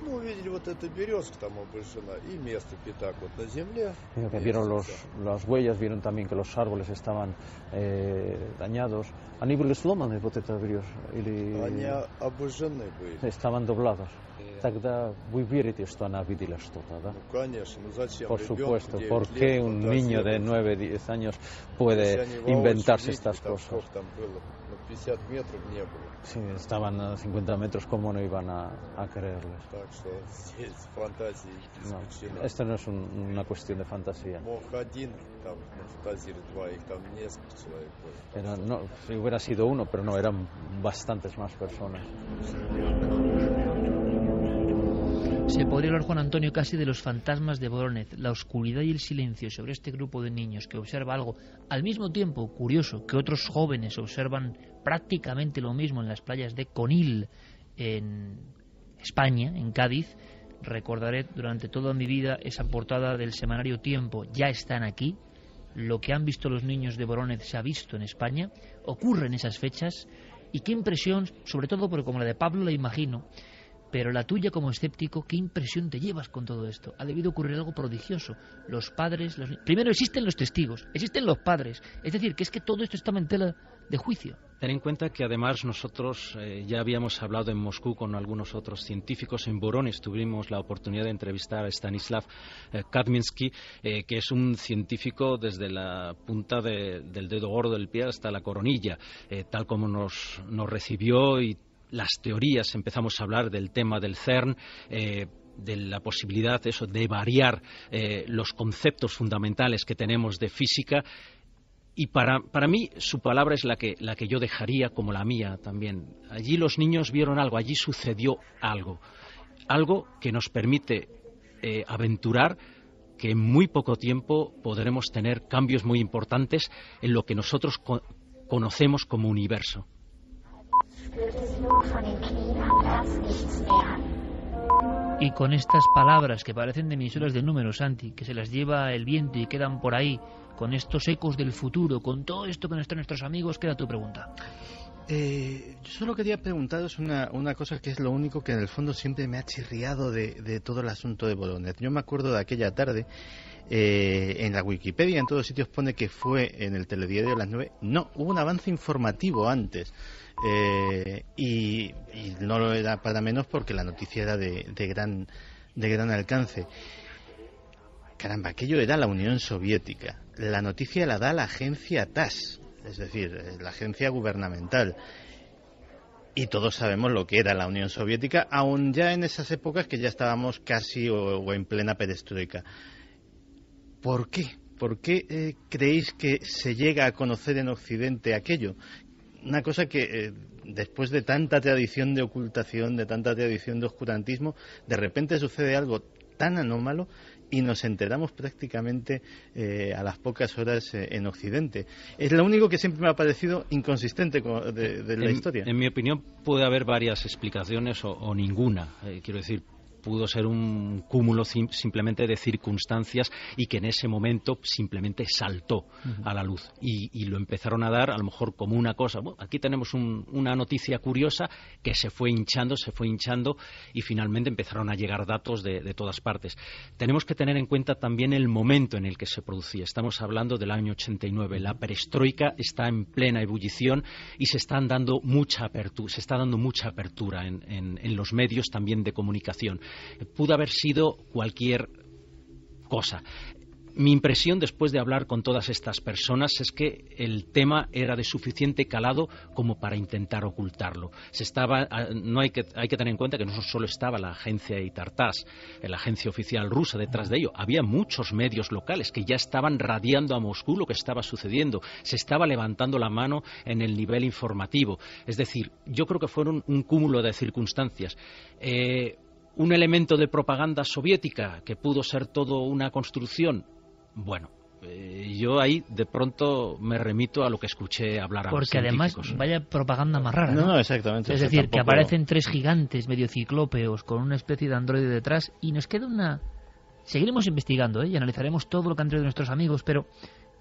Ну, увидели вот эта березка там обращена и место пятак вот на земле. Vieron las huellas, vieron también que los árboles estaban dañados. Они были сломаны, вот эта береза? Они обожжены были. Estaban doblados. Тогда вы верите, что она видела что-то, да? Ну, конечно, ну зачем? Por supuesto, ¿por qué un niño de 9-10 años puede inventarse estas cosas? Там было, 50 метров не было. Sí, estaban a 50 metros, ¿cómo no iban a creerles? Так что здесь фантазии исключена. Esto no es una cuestión de fantasía. Мог один там фантазировать, два, их там несколько человек было. No, si hubiera sido uno, pero no, eran bastantes más personas. Se podría hablar, Juan Antonio, casi de los fantasmas de Voronezh, la oscuridad y el silencio sobre este grupo de niños que observa algo al mismo tiempo curioso que otros jóvenes observan prácticamente lo mismo en las playas de Conil, en España, en Cádiz. Recordaré durante toda mi vida esa portada del semanario Tiempo, ya están aquí. Lo que han visto los niños de Voronezh se ha visto en España, ocurre en esas fechas, y qué impresión, sobre todo porque como la de Pablo la imagino, pero la tuya como escéptico, ¿qué impresión te llevas con todo esto? Ha debido ocurrir algo prodigioso. Los padres... Primero existen los testigos, existen los padres. Es decir, que es que todo esto está en tela de juicio. Ten en cuenta que además nosotros ya habíamos hablado en Moscú con algunos otros científicos. En Voronezh tuvimos la oportunidad de entrevistar a Stanislav Kadminsky, que es un científico desde la punta del dedo gordo del pie hasta la coronilla, tal como nos recibió, y las teorías, empezamos a hablar del tema del CERN, de la posibilidad de variar los conceptos fundamentales que tenemos de física. Y para mí su palabra es la que yo dejaría como la mía también. Allí los niños vieron algo, allí sucedió algo que nos permite aventurar que en muy poco tiempo podremos tener cambios muy importantes en lo que nosotros conocemos como universo. Y con estas palabras que parecen de emisoras de números, Santi, que se las lleva el viento y quedan por ahí, con estos ecos del futuro, con todo esto que nos traen nuestros amigos, queda tu pregunta. Yo solo quería preguntaros una cosa que es lo único que en el fondo siempre me ha chirriado de todo el asunto de Voronezh. Yo me acuerdo de aquella tarde, en la Wikipedia, en todos sitios pone que fue en el telediario de las 9. No, hubo un avance informativo antes. Y no lo era para menos porque la noticia era de gran alcance. Caramba, aquello era la Unión Soviética. La noticia la da la agencia TASS, es decir, la agencia gubernamental. Y todos sabemos lo que era la Unión Soviética, aun ya en esas épocas que ya estábamos casi o en plena perestroika. ¿Por qué? ¿Por qué creéis que se llega a conocer en Occidente aquello? Una cosa que después de tanta tradición de ocultación, de tanta tradición de oscurantismo, de repente sucede algo tan anómalo y nos enteramos prácticamente a las pocas horas en Occidente. Es lo único que siempre me ha parecido inconsistente de la historia. En mi opinión puede haber varias explicaciones o ninguna. Quiero decir, pudo ser un cúmulo simplemente de circunstancias y que en ese momento simplemente saltó a la luz y lo empezaron a dar a lo mejor como una cosa. Bueno, aquí tenemos una noticia curiosa que se fue hinchando y finalmente empezaron a llegar datos de todas partes. Tenemos que tener en cuenta también el momento en el que se producía. Estamos hablando del año 89. La perestroika está en plena ebullición y se está dando mucha apertura en los medios también de comunicación. Pudo haber sido cualquier cosa. Mi impresión después de hablar con todas estas personas es que el tema era de suficiente calado como para intentar ocultarlo. Hay que tener en cuenta que no solo estaba la agencia Itartás, la agencia oficial rusa detrás de ello. Había muchos medios locales que ya estaban radiando a Moscú lo que estaba sucediendo. Se estaba levantando la mano en el nivel informativo. Es decir, yo creo que fueron un cúmulo de circunstancias. Un elemento de propaganda soviética que pudo ser todo una construcción. Bueno, yo ahí de pronto me remito a lo que escuché hablar a los científicos. Porque además vaya propaganda más rara, ¿no? No, exactamente. Es decir, que aparecen 3 gigantes medio ciclópeos con una especie de androide detrás y nos queda una... Seguiremos investigando, y analizaremos todo lo que han traído nuestros amigos, pero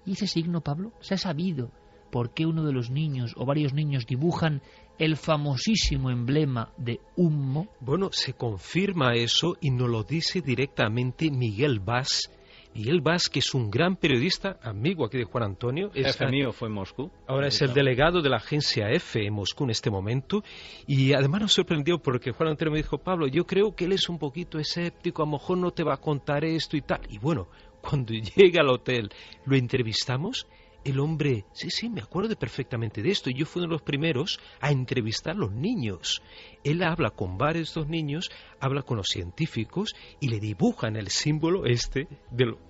¿y ese signo, Pablo? ¿Se ha sabido por qué uno de los niños o varios niños dibujan el famosísimo emblema de Hummo? Bueno, se confirma eso y nos lo dice directamente Miguel Vaz. Miguel Vaz, que es un gran periodista, amigo aquí de Juan Antonio. Jefe mío fue en Moscú. Ahora es el delegado de la agencia EFE en Moscú en este momento. Y además nos sorprendió porque Juan Antonio me dijo, Pablo, yo creo que él es un poquito escéptico, a lo mejor no te va a contar esto y tal. Y bueno, cuando llega al hotel, lo entrevistamos. El hombre, sí, me acuerdo perfectamente de esto. Y yo fui uno de los primeros a entrevistar a los niños. Él habla con varios de estos niños, habla con los científicos y le dibujan el símbolo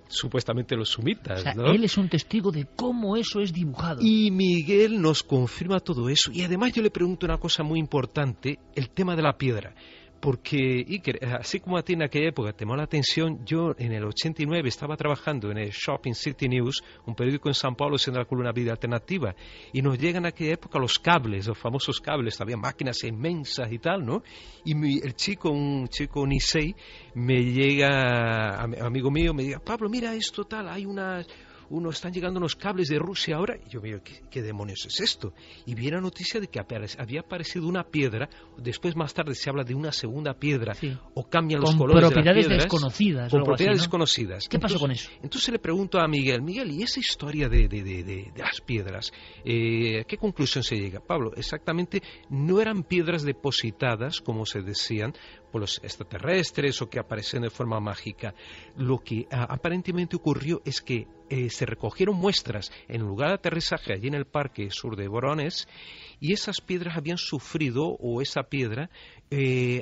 supuestamente los sumitas, o sea, ¿no? Él es un testigo de cómo eso es dibujado. Y Miguel nos confirma todo eso. Y además yo le pregunto una cosa muy importante, el tema de la piedra. Porque, Iker, así como a ti en aquella época te llamó la atención, yo en el 89 estaba trabajando en el Shopping City News, un periódico en San Paulo, siendo la columna Vida Alternativa, y nos llegan en aquella época los cables, los famosos cables, había máquinas inmensas y tal, ¿no? Y un chico Nisei, me llega, amigo mío, me dice, Pablo, mira esto tal, hay están llegando unos cables de Rusia ahora. Y yo miro, ¿qué demonios es esto? Y vi la noticia de que había aparecido una piedra, después más tarde se habla de una segunda piedra, o cambian los colores de las piedras. Con propiedades desconocidas. ¿Qué pasó con eso? Entonces le pregunto a Miguel, ¿y esa historia de las piedras? ¿A qué conclusión se llega? Pablo, exactamente, no eran piedras depositadas, como se decían, por los extraterrestres o que aparecen de forma mágica. Lo que aparentemente ocurrió es que se recogieron muestras en el lugar de aterrizaje allí en el parque sur de Voronezh y esas piedras habían sufrido, o esa piedra,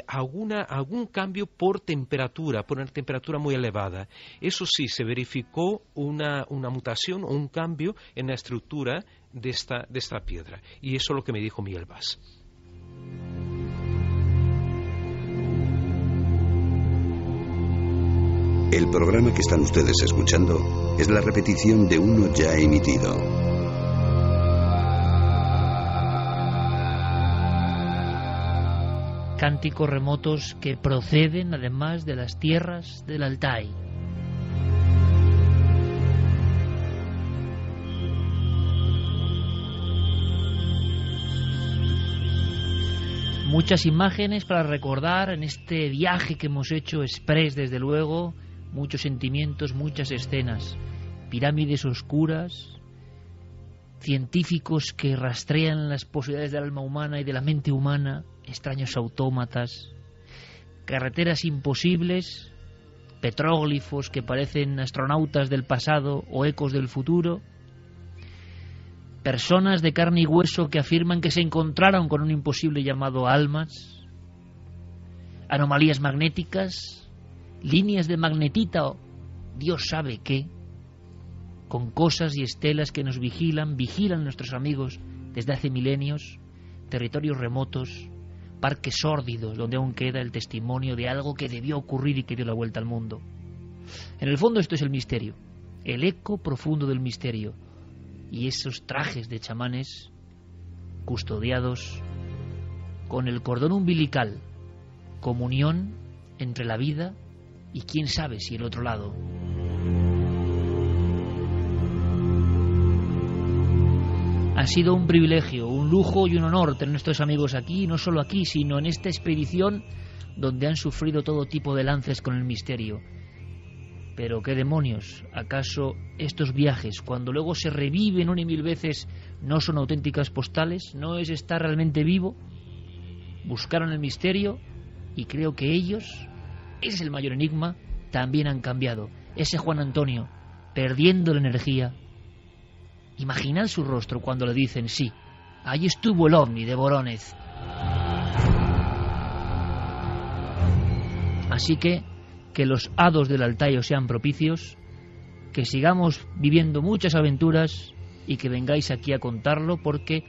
algún cambio por una temperatura muy elevada. Eso sí, se verificó una mutación o un cambio en la estructura de esta piedra. Y eso es lo que me dijo Miguel Vaz. El programa que están ustedes escuchando es la repetición de uno ya emitido. Cánticos remotos que proceden además de las tierras del Altai. Muchas imágenes para recordar en este viaje que hemos hecho express, desde luego. Muchos sentimientos, muchas escenas, pirámides oscuras, científicos que rastrean las posibilidades del alma humana y de la mente humana, extraños autómatas, carreteras imposibles, petróglifos que parecen astronautas del pasado o ecos del futuro, personas de carne y hueso que afirman que se encontraron con un imposible llamado almas, anomalías magnéticas, líneas de magnetita o Dios sabe qué, con cosas y estelas que nos vigilan nuestros amigos desde hace milenios, territorios remotos, parques sórdidos donde aún queda el testimonio de algo que debió ocurrir y que dio la vuelta al mundo. En el fondo esto es el misterio, el eco profundo del misterio, y esos trajes de chamanes custodiados con el cordón umbilical, comunión entre la vida y quién sabe si el otro lado. Ha sido un privilegio, un lujo y un honor tener nuestros amigos aquí, no solo aquí, sino en esta expedición donde han sufrido todo tipo de lances con el misterio. Pero qué demonios, ¿acaso estos viajes, cuando luego se reviven una y mil veces, no son auténticas postales? ¿No es estar realmente vivo? Buscaron el misterio y creo que ellos, ese es el mayor enigma, también han cambiado. Ese Juan Antonio, perdiendo la energía. Imaginad su rostro cuando le dicen sí, ahí estuvo el ovni de Vorónezh. Así que los hados del Altair sean propicios, que sigamos viviendo muchas aventuras y que vengáis aquí a contarlo, porque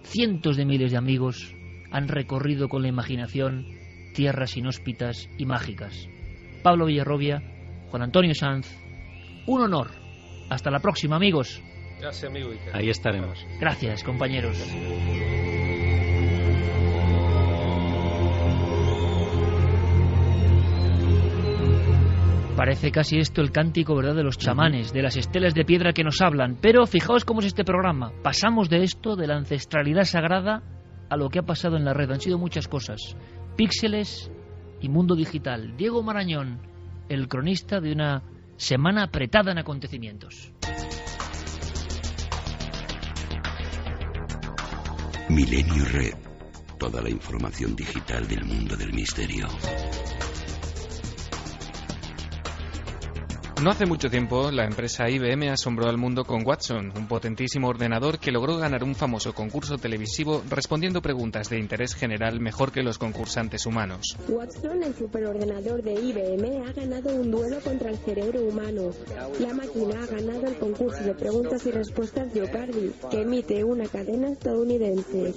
cientos de miles de amigos han recorrido con la imaginación tierras inhóspitas y mágicas. Pablo Villarrobia, Juan Antonio Sanz, un honor. Hasta la próxima, amigos. Gracias, amigo. Ahí estaremos. Gracias, compañeros. Parece casi esto el cántico, ¿verdad?, de los chamanes, de las estelas de piedra que nos hablan. Pero fijaos cómo es este programa. Pasamos de esto, de la ancestralidad sagrada, a lo que ha pasado en la red. Han sido muchas cosas. Píxeles y mundo digital. Diego Marañón, el cronista de una semana apretada en acontecimientos. Milenio Red. Toda la información digital del mundo del misterio. No hace mucho tiempo, la empresa IBM asombró al mundo con Watson, un potentísimo ordenador que logró ganar un famoso concurso televisivo respondiendo preguntas de interés general mejor que los concursantes humanos. Watson, el superordenador de IBM, ha ganado un duelo contra el cerebro humano. La máquina ha ganado el concurso de preguntas y respuestas Jeopardy, que emite una cadena estadounidense.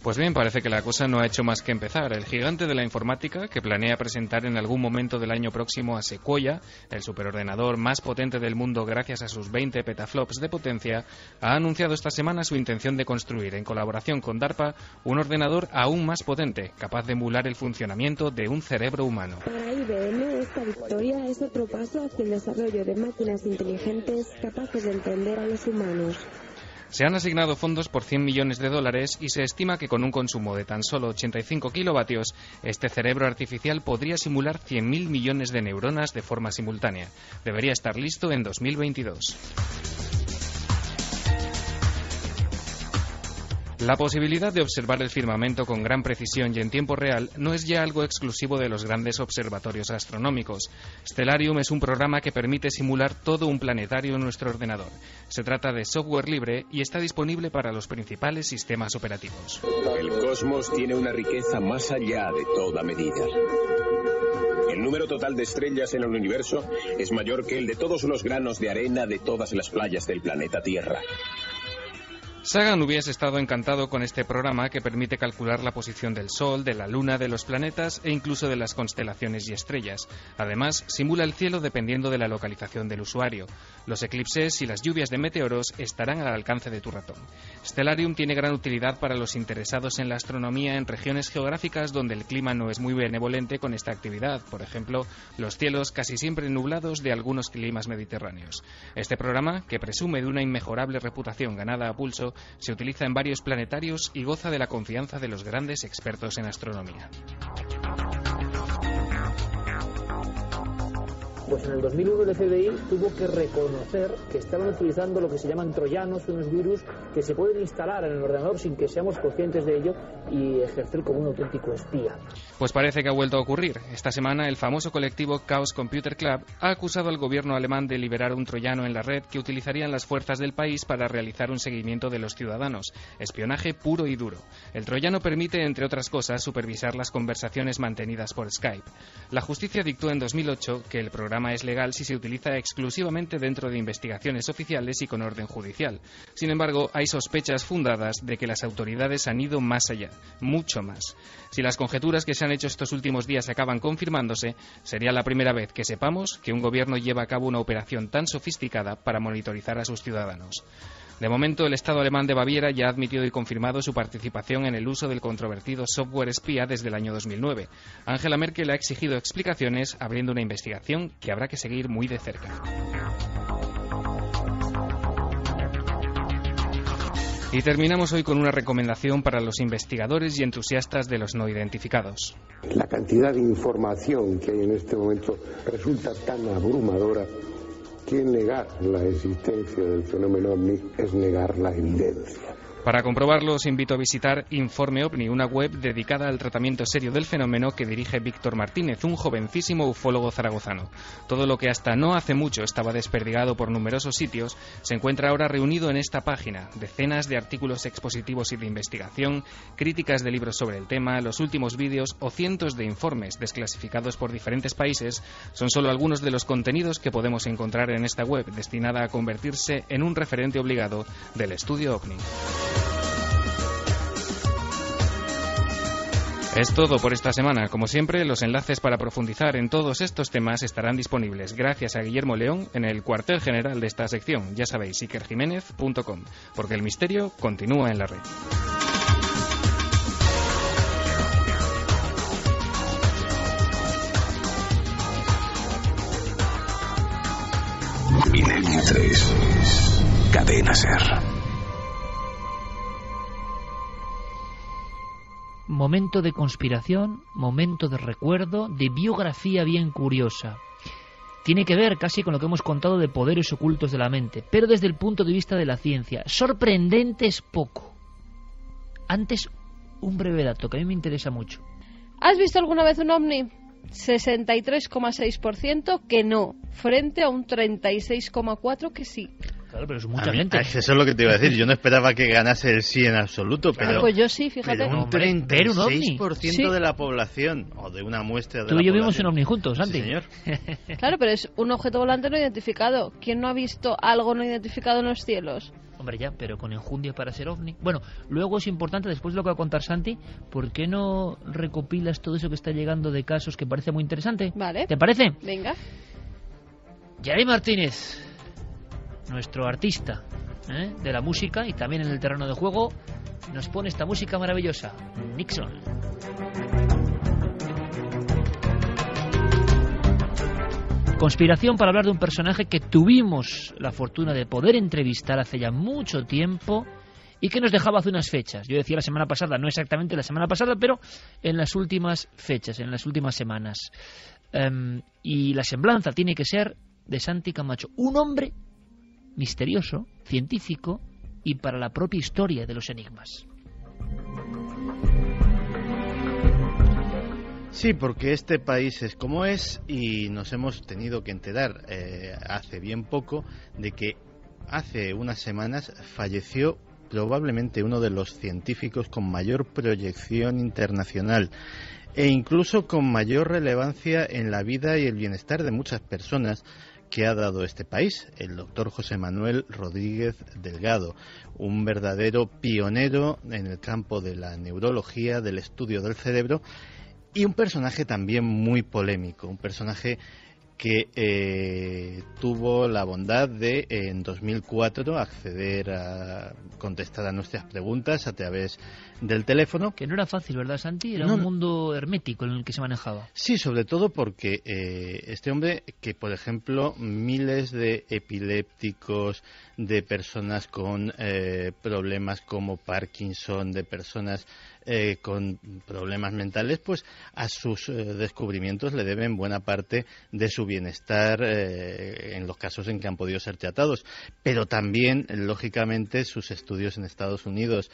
Pues bien, parece que la cosa no ha hecho más que empezar. El gigante de la informática, que planea presentar en algún momento del año próximo a Sequoia, el superordenador más potente del mundo gracias a sus 20 petaflops de potencia, ha anunciado esta semana su intención de construir, en colaboración con DARPA, un ordenador aún más potente, capaz de emular el funcionamiento de un cerebro humano. Para IBM, esta victoria es otro paso hacia el desarrollo de máquinas inteligentes capaces de entender a los humanos. Se han asignado fondos por $100 millones y se estima que con un consumo de tan solo 85 kilovatios, este cerebro artificial podría simular 100.000 millones de neuronas de forma simultánea. Debería estar listo en 2022. La posibilidad de observar el firmamento con gran precisión y en tiempo real no es ya algo exclusivo de los grandes observatorios astronómicos. Stellarium es un programa que permite simular todo un planetario en nuestro ordenador. Se trata de software libre y está disponible para los principales sistemas operativos. El cosmos tiene una riqueza más allá de toda medida. El número total de estrellas en el universo es mayor que el de todos los granos de arena de todas las playas del planeta Tierra. Sagan hubiese estado encantado con este programa que permite calcular la posición del Sol, de la Luna, de los planetas e incluso de las constelaciones y estrellas. Además, simula el cielo dependiendo de la localización del usuario. Los eclipses y las lluvias de meteoros estarán al alcance de tu ratón. Stellarium tiene gran utilidad para los interesados en la astronomía en regiones geográficas donde el clima no es muy benevolente con esta actividad. Por ejemplo, los cielos casi siempre nublados de algunos climas mediterráneos. Este programa, que presume de una inmejorable reputación ganada a pulso, se utiliza en varios planetarios y goza de la confianza de los grandes expertos en astronomía. Pues en el 2001 el FBI tuvo que reconocer que estaban utilizando lo que se llaman troyanos, unos virus que se pueden instalar en el ordenador sin que seamos conscientes de ello y ejercer como un auténtico espía. Pues parece que ha vuelto a ocurrir. Esta semana el famoso colectivo Chaos Computer Club ha acusado al gobierno alemán de liberar un troyano en la red que utilizarían las fuerzas del país para realizar un seguimiento de los ciudadanos. Espionaje puro y duro. El troyano permite, entre otras cosas, supervisar las conversaciones mantenidas por Skype. La justicia dictó en 2008 que el programa es legal si se utiliza exclusivamente dentro de investigaciones oficiales y con orden judicial. Sin embargo, hay sospechas fundadas de que las autoridades han ido más allá, mucho más. Si las conjeturas que se han hecho estos últimos días acaban confirmándose, sería la primera vez que sepamos que un gobierno lleva a cabo una operación tan sofisticada para monitorizar a sus ciudadanos. De momento, el Estado alemán de Baviera ya ha admitido y confirmado su participación en el uso del controvertido software espía desde el año 2009. Angela Merkel ha exigido explicaciones, abriendo una investigación que habrá que seguir muy de cerca. Y terminamos hoy con una recomendación para los investigadores y entusiastas de los no identificados. La cantidad de información que hay en este momento resulta tan abrumadora que negar la existencia del fenómeno ovni es negar la evidencia. Para comprobarlo, os invito a visitar Informe OVNI, una web dedicada al tratamiento serio del fenómeno que dirige Víctor Martínez, un jovencísimo ufólogo zaragozano. Todo lo que hasta no hace mucho estaba desperdigado por numerosos sitios se encuentra ahora reunido en esta página. Decenas de artículos expositivos y de investigación, críticas de libros sobre el tema, los últimos vídeos o cientos de informes desclasificados por diferentes países son solo algunos de los contenidos que podemos encontrar en esta web, destinada a convertirse en un referente obligado del estudio OVNI. Es todo por esta semana. Como siempre, los enlaces para profundizar en todos estos temas estarán disponibles gracias a Guillermo León en el cuartel general de esta sección. Ya sabéis, ikerjiménez.com, porque el misterio continúa en la red. Milenio 3. Cadena SER. Momento de conspiración, momento de recuerdo, de biografía bien curiosa. Tiene que ver casi con lo que hemos contado de poderes ocultos de la mente, pero desde el punto de vista de la ciencia. Sorprendente es poco. Antes, un breve dato que a mí me interesa mucho. ¿Has visto alguna vez un ovni? 63,6% que no, frente a un 36,4% que sí. Claro, pero es mucha gente. Eso es lo que te iba a decir. Yo no esperaba que ganase el sí en absoluto, pero... Pues yo sí, fíjate. Pero un 36% de la población, o de una muestra de Tú la y yo población. vimos un ovni juntos, Santi. Sí, señor. Claro, pero es un objeto volante no identificado. ¿Quién no ha visto algo no identificado en los cielos? Hombre, ya, pero con enjundia para ser ovni. Bueno, luego es importante, después de lo que va a contar Santi, ¿por qué no recopilas todo eso que está llegando de casos que parece muy interesante? Vale. ¿Te parece? Venga. Yaray Martínez, nuestro artista de la música y también en el terreno de juego, nos pone esta música maravillosa, Nixon. Conspiración para hablar de un personaje que tuvimos la fortuna de poder entrevistar hace ya mucho tiempo y que nos dejaba hace unas fechas. Yo decía la semana pasada, no exactamente la semana pasada, pero en las últimas fechas, en las últimas semanas. Y la semblanza tiene que ser de Santi Camacho, un hombre misterioso, científico y para la propia historia de los enigmas. Sí, porque este país es como es y nos hemos tenido que enterar hace bien poco de que hace unas semanas falleció probablemente uno de los científicos con mayor proyección internacional e incluso con mayor relevancia en la vida y el bienestar de muchas personas que ha dado este país, el doctor José Manuel Rodríguez Delgado, un verdadero pionero en el campo de la neurología, del estudio del cerebro, y un personaje también muy polémico, un personaje que tuvo la bondad de, en 2004, acceder a contestar a nuestras preguntas a través del teléfono. Que no era fácil, ¿verdad, Santi? Era un mundo hermético en el que se manejaba. Sí, sobre todo porque este hombre, que por ejemplo miles de epilépticos, de personas con problemas como Parkinson, de personas con problemas mentales, pues a sus descubrimientos le deben buena parte de su bienestar en los casos en que han podido ser tratados, pero también, lógicamente, sus estudios en Estados Unidos,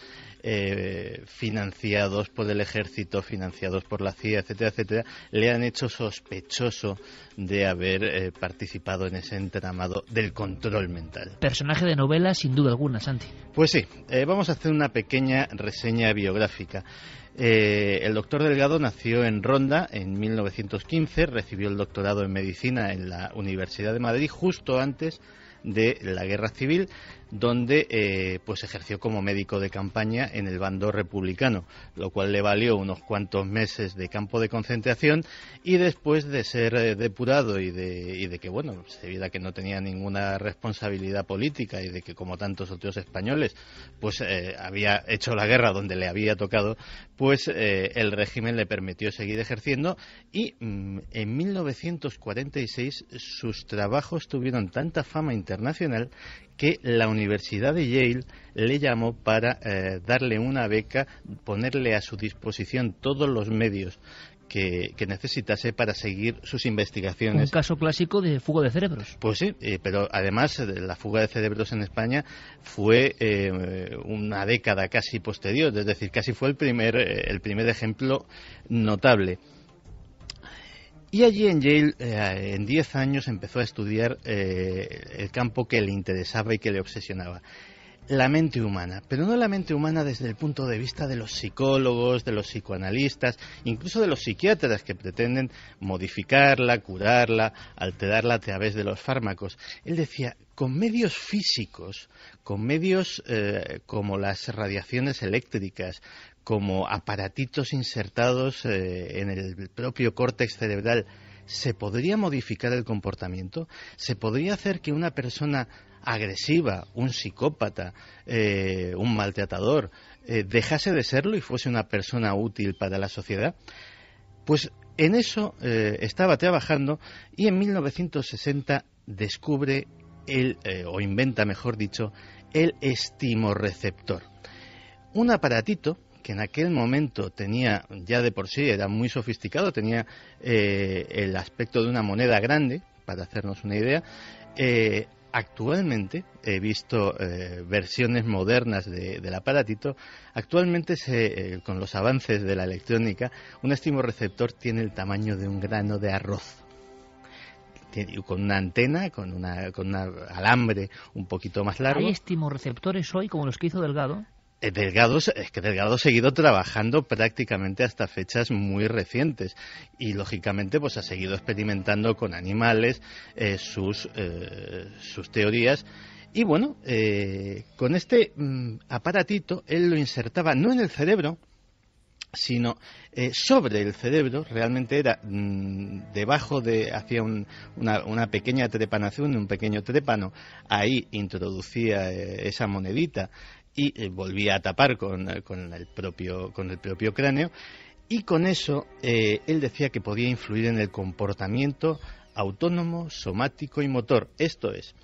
financiados por el ejército, financiados por la CIA, etcétera, etcétera, le han hecho sospechoso de haber participado en ese entramado del control mental. Personaje de novela, sin duda alguna, Santi. Pues sí, vamos a hacer una pequeña reseña biográfica. El doctor Delgado nació en Ronda en 1915, recibió el doctorado en medicina en la Universidad de Madrid justo antes de la Guerra Civil, donde pues ejerció como médico de campaña en el bando republicano, lo cual le valió unos cuantos meses de campo de concentración, y después de ser depurado y de que bueno, se viera que no tenía ninguna responsabilidad política y de que, como tantos otros españoles, pues había hecho la guerra donde le había tocado, pues el régimen le permitió seguir ejerciendo, y en 1946 sus trabajos tuvieron tanta fama internacional que la Universidad de Yale le llamó para darle una beca, ponerle a su disposición todos los medios que necesitase para seguir sus investigaciones. Un caso clásico de fuga de cerebros. Pues sí, pero además la fuga de cerebros en España fue una década casi posterior, es decir, casi fue el primer ejemplo notable. Y allí en Yale, en 10 años, empezó a estudiar el campo que le interesaba y que le obsesionaba. La mente humana, pero no la mente humana desde el punto de vista de los psicólogos, de los psicoanalistas, incluso de los psiquiatras que pretenden modificarla, curarla, alterarla a través de los fármacos. Él decía, con medios físicos, con medios como las radiaciones eléctricas, como aparatitos insertados en el propio córtex cerebral, ¿se podría modificar el comportamiento? ¿Se podría hacer que una persona agresiva, un psicópata, un maltratador, dejase de serlo y fuese una persona útil para la sociedad? Pues en eso estaba trabajando, y en 1960 descubre o inventa, mejor dicho, el estimorreceptor. Un aparatito que en aquel momento tenía, ya de por sí era muy sofisticado, tenía el aspecto de una moneda grande, para hacernos una idea. Actualmente, he visto versiones modernas del aparatito. Actualmente, con los avances de la electrónica, un estimorreceptor tiene el tamaño de un grano de arroz, con una antena, con un alambre un poquito más largo. ¿Hay estimorreceptores hoy como los que hizo Delgado? Delgado ha seguido trabajando prácticamente hasta fechas muy recientes, y lógicamente pues ha seguido experimentando con animales sus teorías. Y bueno, con este aparatito él lo insertaba no en el cerebro, sino sobre el cerebro. Realmente era debajo hacía una pequeña trepanación, un pequeño trépano. Ahí introducía esa monedita y volvía a tapar con el propio cráneo, y con eso él decía que podía influir en el comportamiento autónomo, somático y motor. Esto es,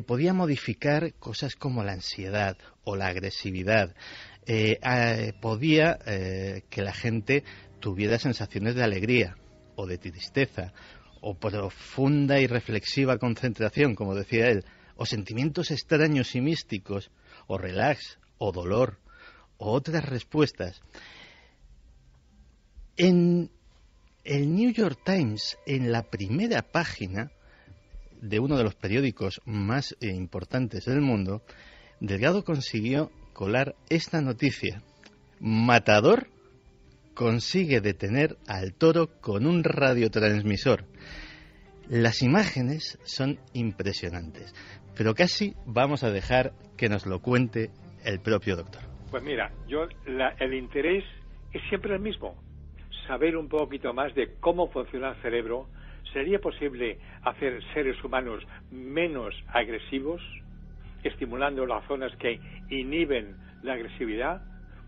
podía modificar cosas como la ansiedad o la agresividad, podía que la gente tuviera sensaciones de alegría o de tristeza, o profunda y reflexiva concentración, como decía él, o sentimientos extraños y místicos, o relax, o dolor, o otras respuestas. En el New York Times, en la primera página de uno de los periódicos más importantes del mundo, Delgado consiguió colar esta noticia: Matador consigue detener al toro con un radiotransmisor. Las imágenes son impresionantes, pero casi vamos a dejar que nos lo cuente el propio doctor. Pues mira, el interés es siempre el mismo: saber un poquito más de cómo funciona el cerebro. ¿Sería posible hacer seres humanos menos agresivos, estimulando las zonas que inhiben la agresividad?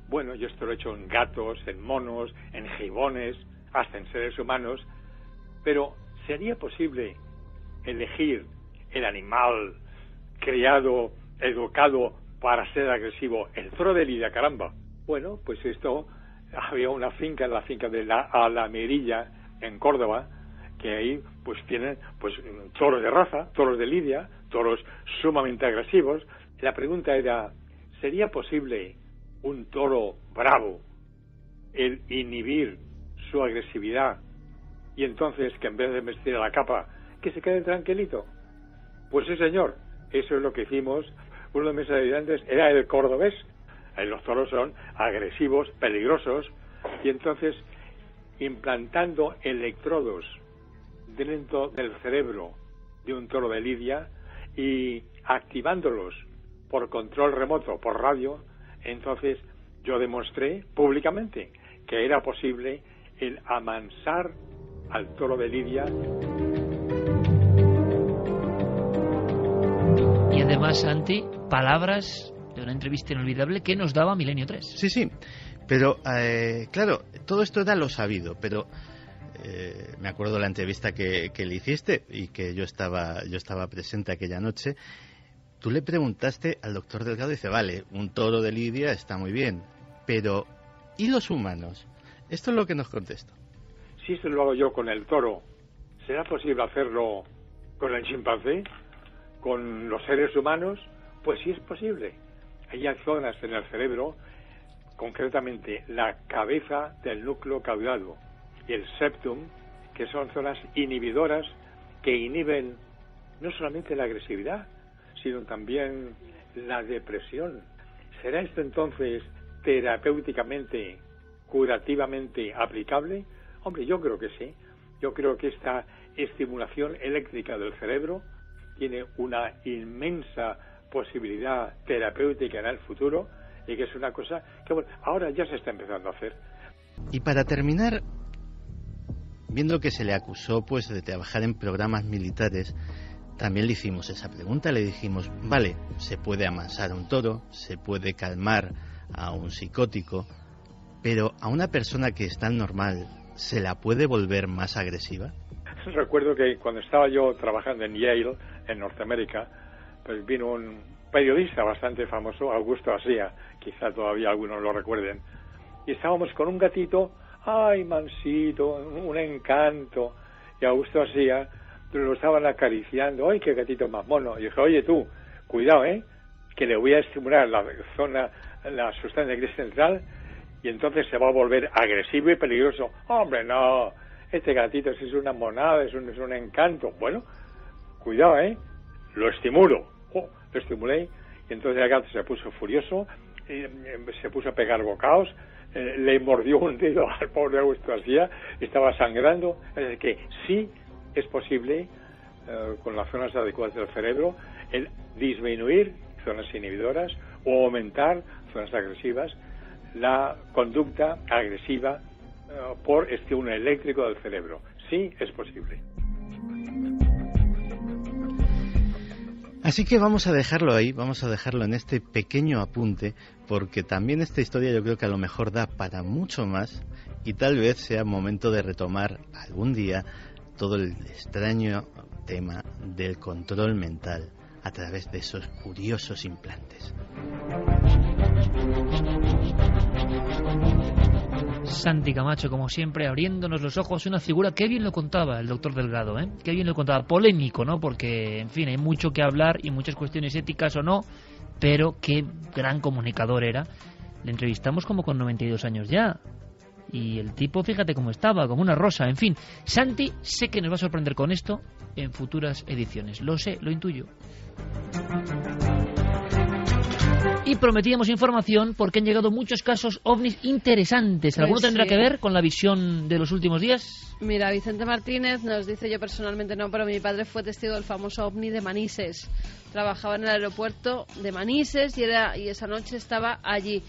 Bueno, yo esto lo he hecho en gatos, en monos, en gibones, hasta en seres humanos. Pero ¿sería posible elegir el animal criado, educado para ser agresivo? El toro de Lidia, caramba. Bueno, pues esto, había una finca, la finca de la Alamerilla, en Córdoba, que ahí pues tienen pues toros de raza, toros de Lidia, toros sumamente agresivos. La pregunta era, ¿sería posible un toro bravo el inhibir su agresividad, y entonces que en vez de vestir a la capa, que se quede tranquilito? Pues sí, señor, eso es lo que hicimos. Uno de mis ayudantes era el cordobés. Los toros son agresivos, peligrosos, y entonces, implantando electrodos dentro del cerebro de un toro de Lidia y activándolos por control remoto, por radio, entonces yo demostré públicamente que era posible el amansar al toro de Lidia. Y además, Santi, palabras de una entrevista inolvidable que nos daba Milenio 3. Sí, pero claro, todo esto era lo sabido, pero me acuerdo de la entrevista que le hiciste y que yo estaba presente aquella noche. Tú le preguntaste al doctor Delgado y dice, vale, un toro de Lidia está muy bien, pero ¿y los humanos? Esto es lo que nos contestó. Si esto lo hago yo con el toro, ¿será posible hacerlo con el chimpancé? ¿Con los seres humanos? Pues sí es posible. Hay zonas en el cerebro, concretamente la cabeza del núcleo caudado y el septum, que son zonas inhibidoras que inhiben no solamente la agresividad, sino también la depresión. ¿Será esto entonces terapéuticamente, curativamente aplicable? Hombre, yo creo que sí. Yo creo que esta estimulación eléctrica del cerebro tiene una inmensa posibilidad terapéutica en el futuro y que es una cosa que bueno, ahora ya se está empezando a hacer. Y para terminar, viendo que se le acusó pues de trabajar en programas militares, también le hicimos esa pregunta, le dijimos, vale, se puede amansar a un toro, se puede calmar a un psicótico, pero a una persona que es tan normal, ¿se la puede volver más agresiva? Recuerdo que cuando estaba yo trabajando en Yale, en Norteamérica, pues vino un periodista bastante famoso, Augusto Asía, quizá todavía algunos lo recuerden, y estábamos con un gatito, ay, mansito, un encanto, y Augusto Asía lo estaban acariciando, ay, qué gatito más mono, y dije, oye tú, cuidado, que le voy a estimular la sustancia gris central, y entonces se va a volver agresivo y peligroso. Hombre, no, este gatito es una monada, es un encanto. Bueno, cuidado, lo estimulo. Lo estimulé, y entonces el gato se puso furioso, se puso a pegar bocados, le mordió un dedo al pobre Augusto García, estaba sangrando. Es decir, que sí es posible, con las zonas adecuadas del cerebro, el disminuir zonas inhibidoras o aumentar zonas agresivas, la conducta agresiva por estímulo eléctrico del cerebro. Sí es posible. Así que vamos a dejarlo ahí, vamos a dejarlo en este pequeño apunte, porque también esta historia yo creo que a lo mejor da para mucho más y tal vez sea momento de retomar algún día todo el extraño tema del control mental a través de esos curiosos implantes. Santi Camacho, como siempre, abriéndonos los ojos, una figura, qué bien lo contaba el doctor Delgado, qué bien lo contaba, polémico, ¿no? Porque, en fin, hay mucho que hablar y muchas cuestiones éticas o no, pero qué gran comunicador era. Le entrevistamos como con 92 años ya, y el tipo, fíjate cómo estaba, como una rosa, en fin. Santi, sé que nos va a sorprender con esto en futuras ediciones, lo sé, lo intuyo. Y prometíamos información porque han llegado muchos casos ovnis interesantes. ¿Alguno tendrá que ver con la visión de los últimos días? Mira, Vicente Martínez nos dice, yo personalmente no, pero mi padre fue testigo del famoso ovni de Manises. Trabajaba en el aeropuerto de Manises y esa noche estaba allí.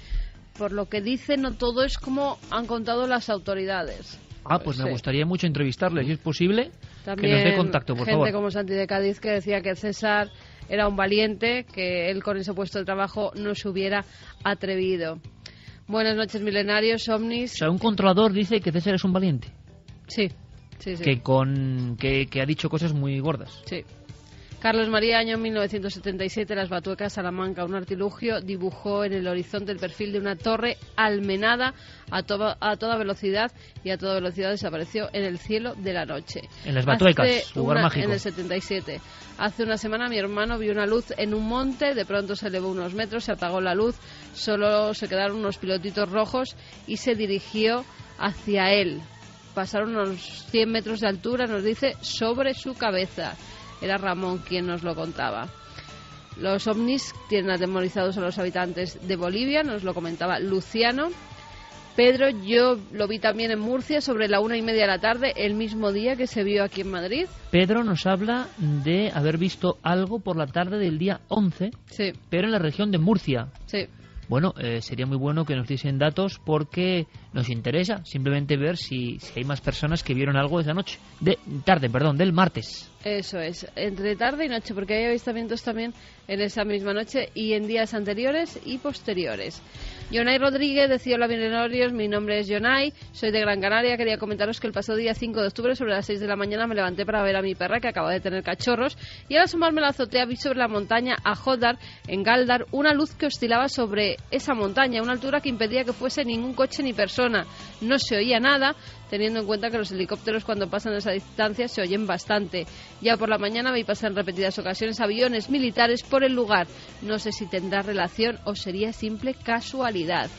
Por lo que dice, no todo es como han contado las autoridades. Pues me gustaría mucho entrevistarle, si es posible. También que nos dé contacto, por favor. Gente como Santi de Cádiz que decía que César era un valiente, que él con ese puesto de trabajo no se hubiera atrevido. Buenas noches, milenarios, ovnis. O sea, un controlador dice que César es un valiente. Sí. Que ha dicho cosas muy gordas. Sí. Carlos María, año 1977, Las Batuecas, Salamanca. Un artilugio dibujó en el horizonte el perfil de una torre almenada a toda velocidad, y a toda velocidad desapareció en el cielo de la noche. En Las Batuecas, lugar mágico. En el 77. Hace una semana mi hermano vio una luz en un monte, de pronto se elevó unos metros, se apagó la luz, solo se quedaron unos pilotitos rojos y se dirigió hacia él. Pasaron unos 100 metros de altura, nos dice, sobre su cabeza. Era Ramón quien nos lo contaba. Los ovnis tienen atemorizados a los habitantes de Bolivia, nos lo comentaba Luciano. Pedro, yo lo vi también en Murcia sobre la 1:30 de la tarde, el mismo día que se vio aquí en Madrid. Pedro nos habla de haber visto algo por la tarde del día 11, sí, pero en la región de Murcia. Sí. Bueno, sería muy bueno que nos diesen datos porque nos interesa simplemente ver si hay más personas que vieron algo esa noche. Del martes. Eso es, entre tarde y noche, porque hay avistamientos también en esa misma noche y en días anteriores y posteriores. Yonay Rodríguez decía: hola milenarios, mi nombre es Yonay, soy de Gran Canaria. Quería comentaros que el pasado día 5 de octubre sobre las 6 de la mañana me levanté para ver a mi perra que acaba de tener cachorros, y al asomarme a la azotea vi sobre la montaña a Jodar, en Galdar, una luz que oscilaba sobre esa montaña a una altura que impedía que fuese ningún coche ni persona. zona no se oía nada, teniendo en cuenta que los helicópteros cuando pasan esa distancia se oyen bastante. Ya por la mañana vi pasar en repetidas ocasiones aviones militares por el lugar. No sé si tendrá relación o sería simple casualidad.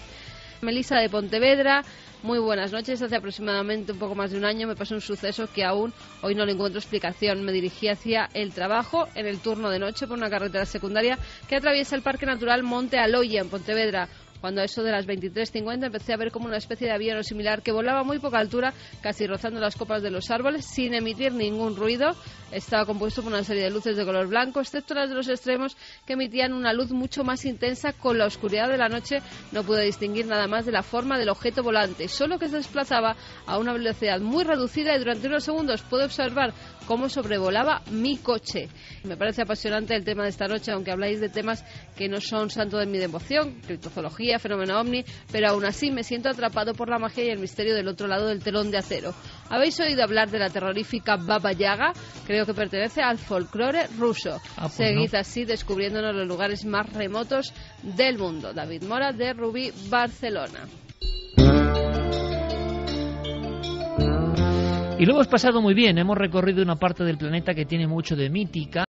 Melissa de Pontevedra, muy buenas noches. Hace aproximadamente un poco más de un año me pasó un suceso que aún hoy no le encuentro explicación. Me dirigí hacia el trabajo en el turno de noche por una carretera secundaria que atraviesa el Parque Natural Monte Aloia en Pontevedra. Cuando a eso de las 23:50 empecé a ver como una especie de avión o similar que volaba a muy poca altura, casi rozando las copas de los árboles, sin emitir ningún ruido. Estaba compuesto por una serie de luces de color blanco, excepto las de los extremos, que emitían una luz mucho más intensa. Con la oscuridad de la noche no pude distinguir nada más de la forma del objeto volante, solo que se desplazaba a una velocidad muy reducida y durante unos segundos pude observar cómo sobrevolaba mi coche. Me parece apasionante el tema de esta noche, aunque habláis de temas que no son santo de mi devoción, criptozoología, fenómeno ovni, pero aún así me siento atrapado por la magia y el misterio del otro lado del telón de acero. ¿Habéis oído hablar de la terrorífica Baba Yaga? Creo que pertenece al folclore ruso. Seguid así descubriéndonos los lugares más remotos del mundo. David Mora, de Rubí, Barcelona. Y lo hemos pasado muy bien, hemos recorrido una parte del planeta que tiene mucho de mítica.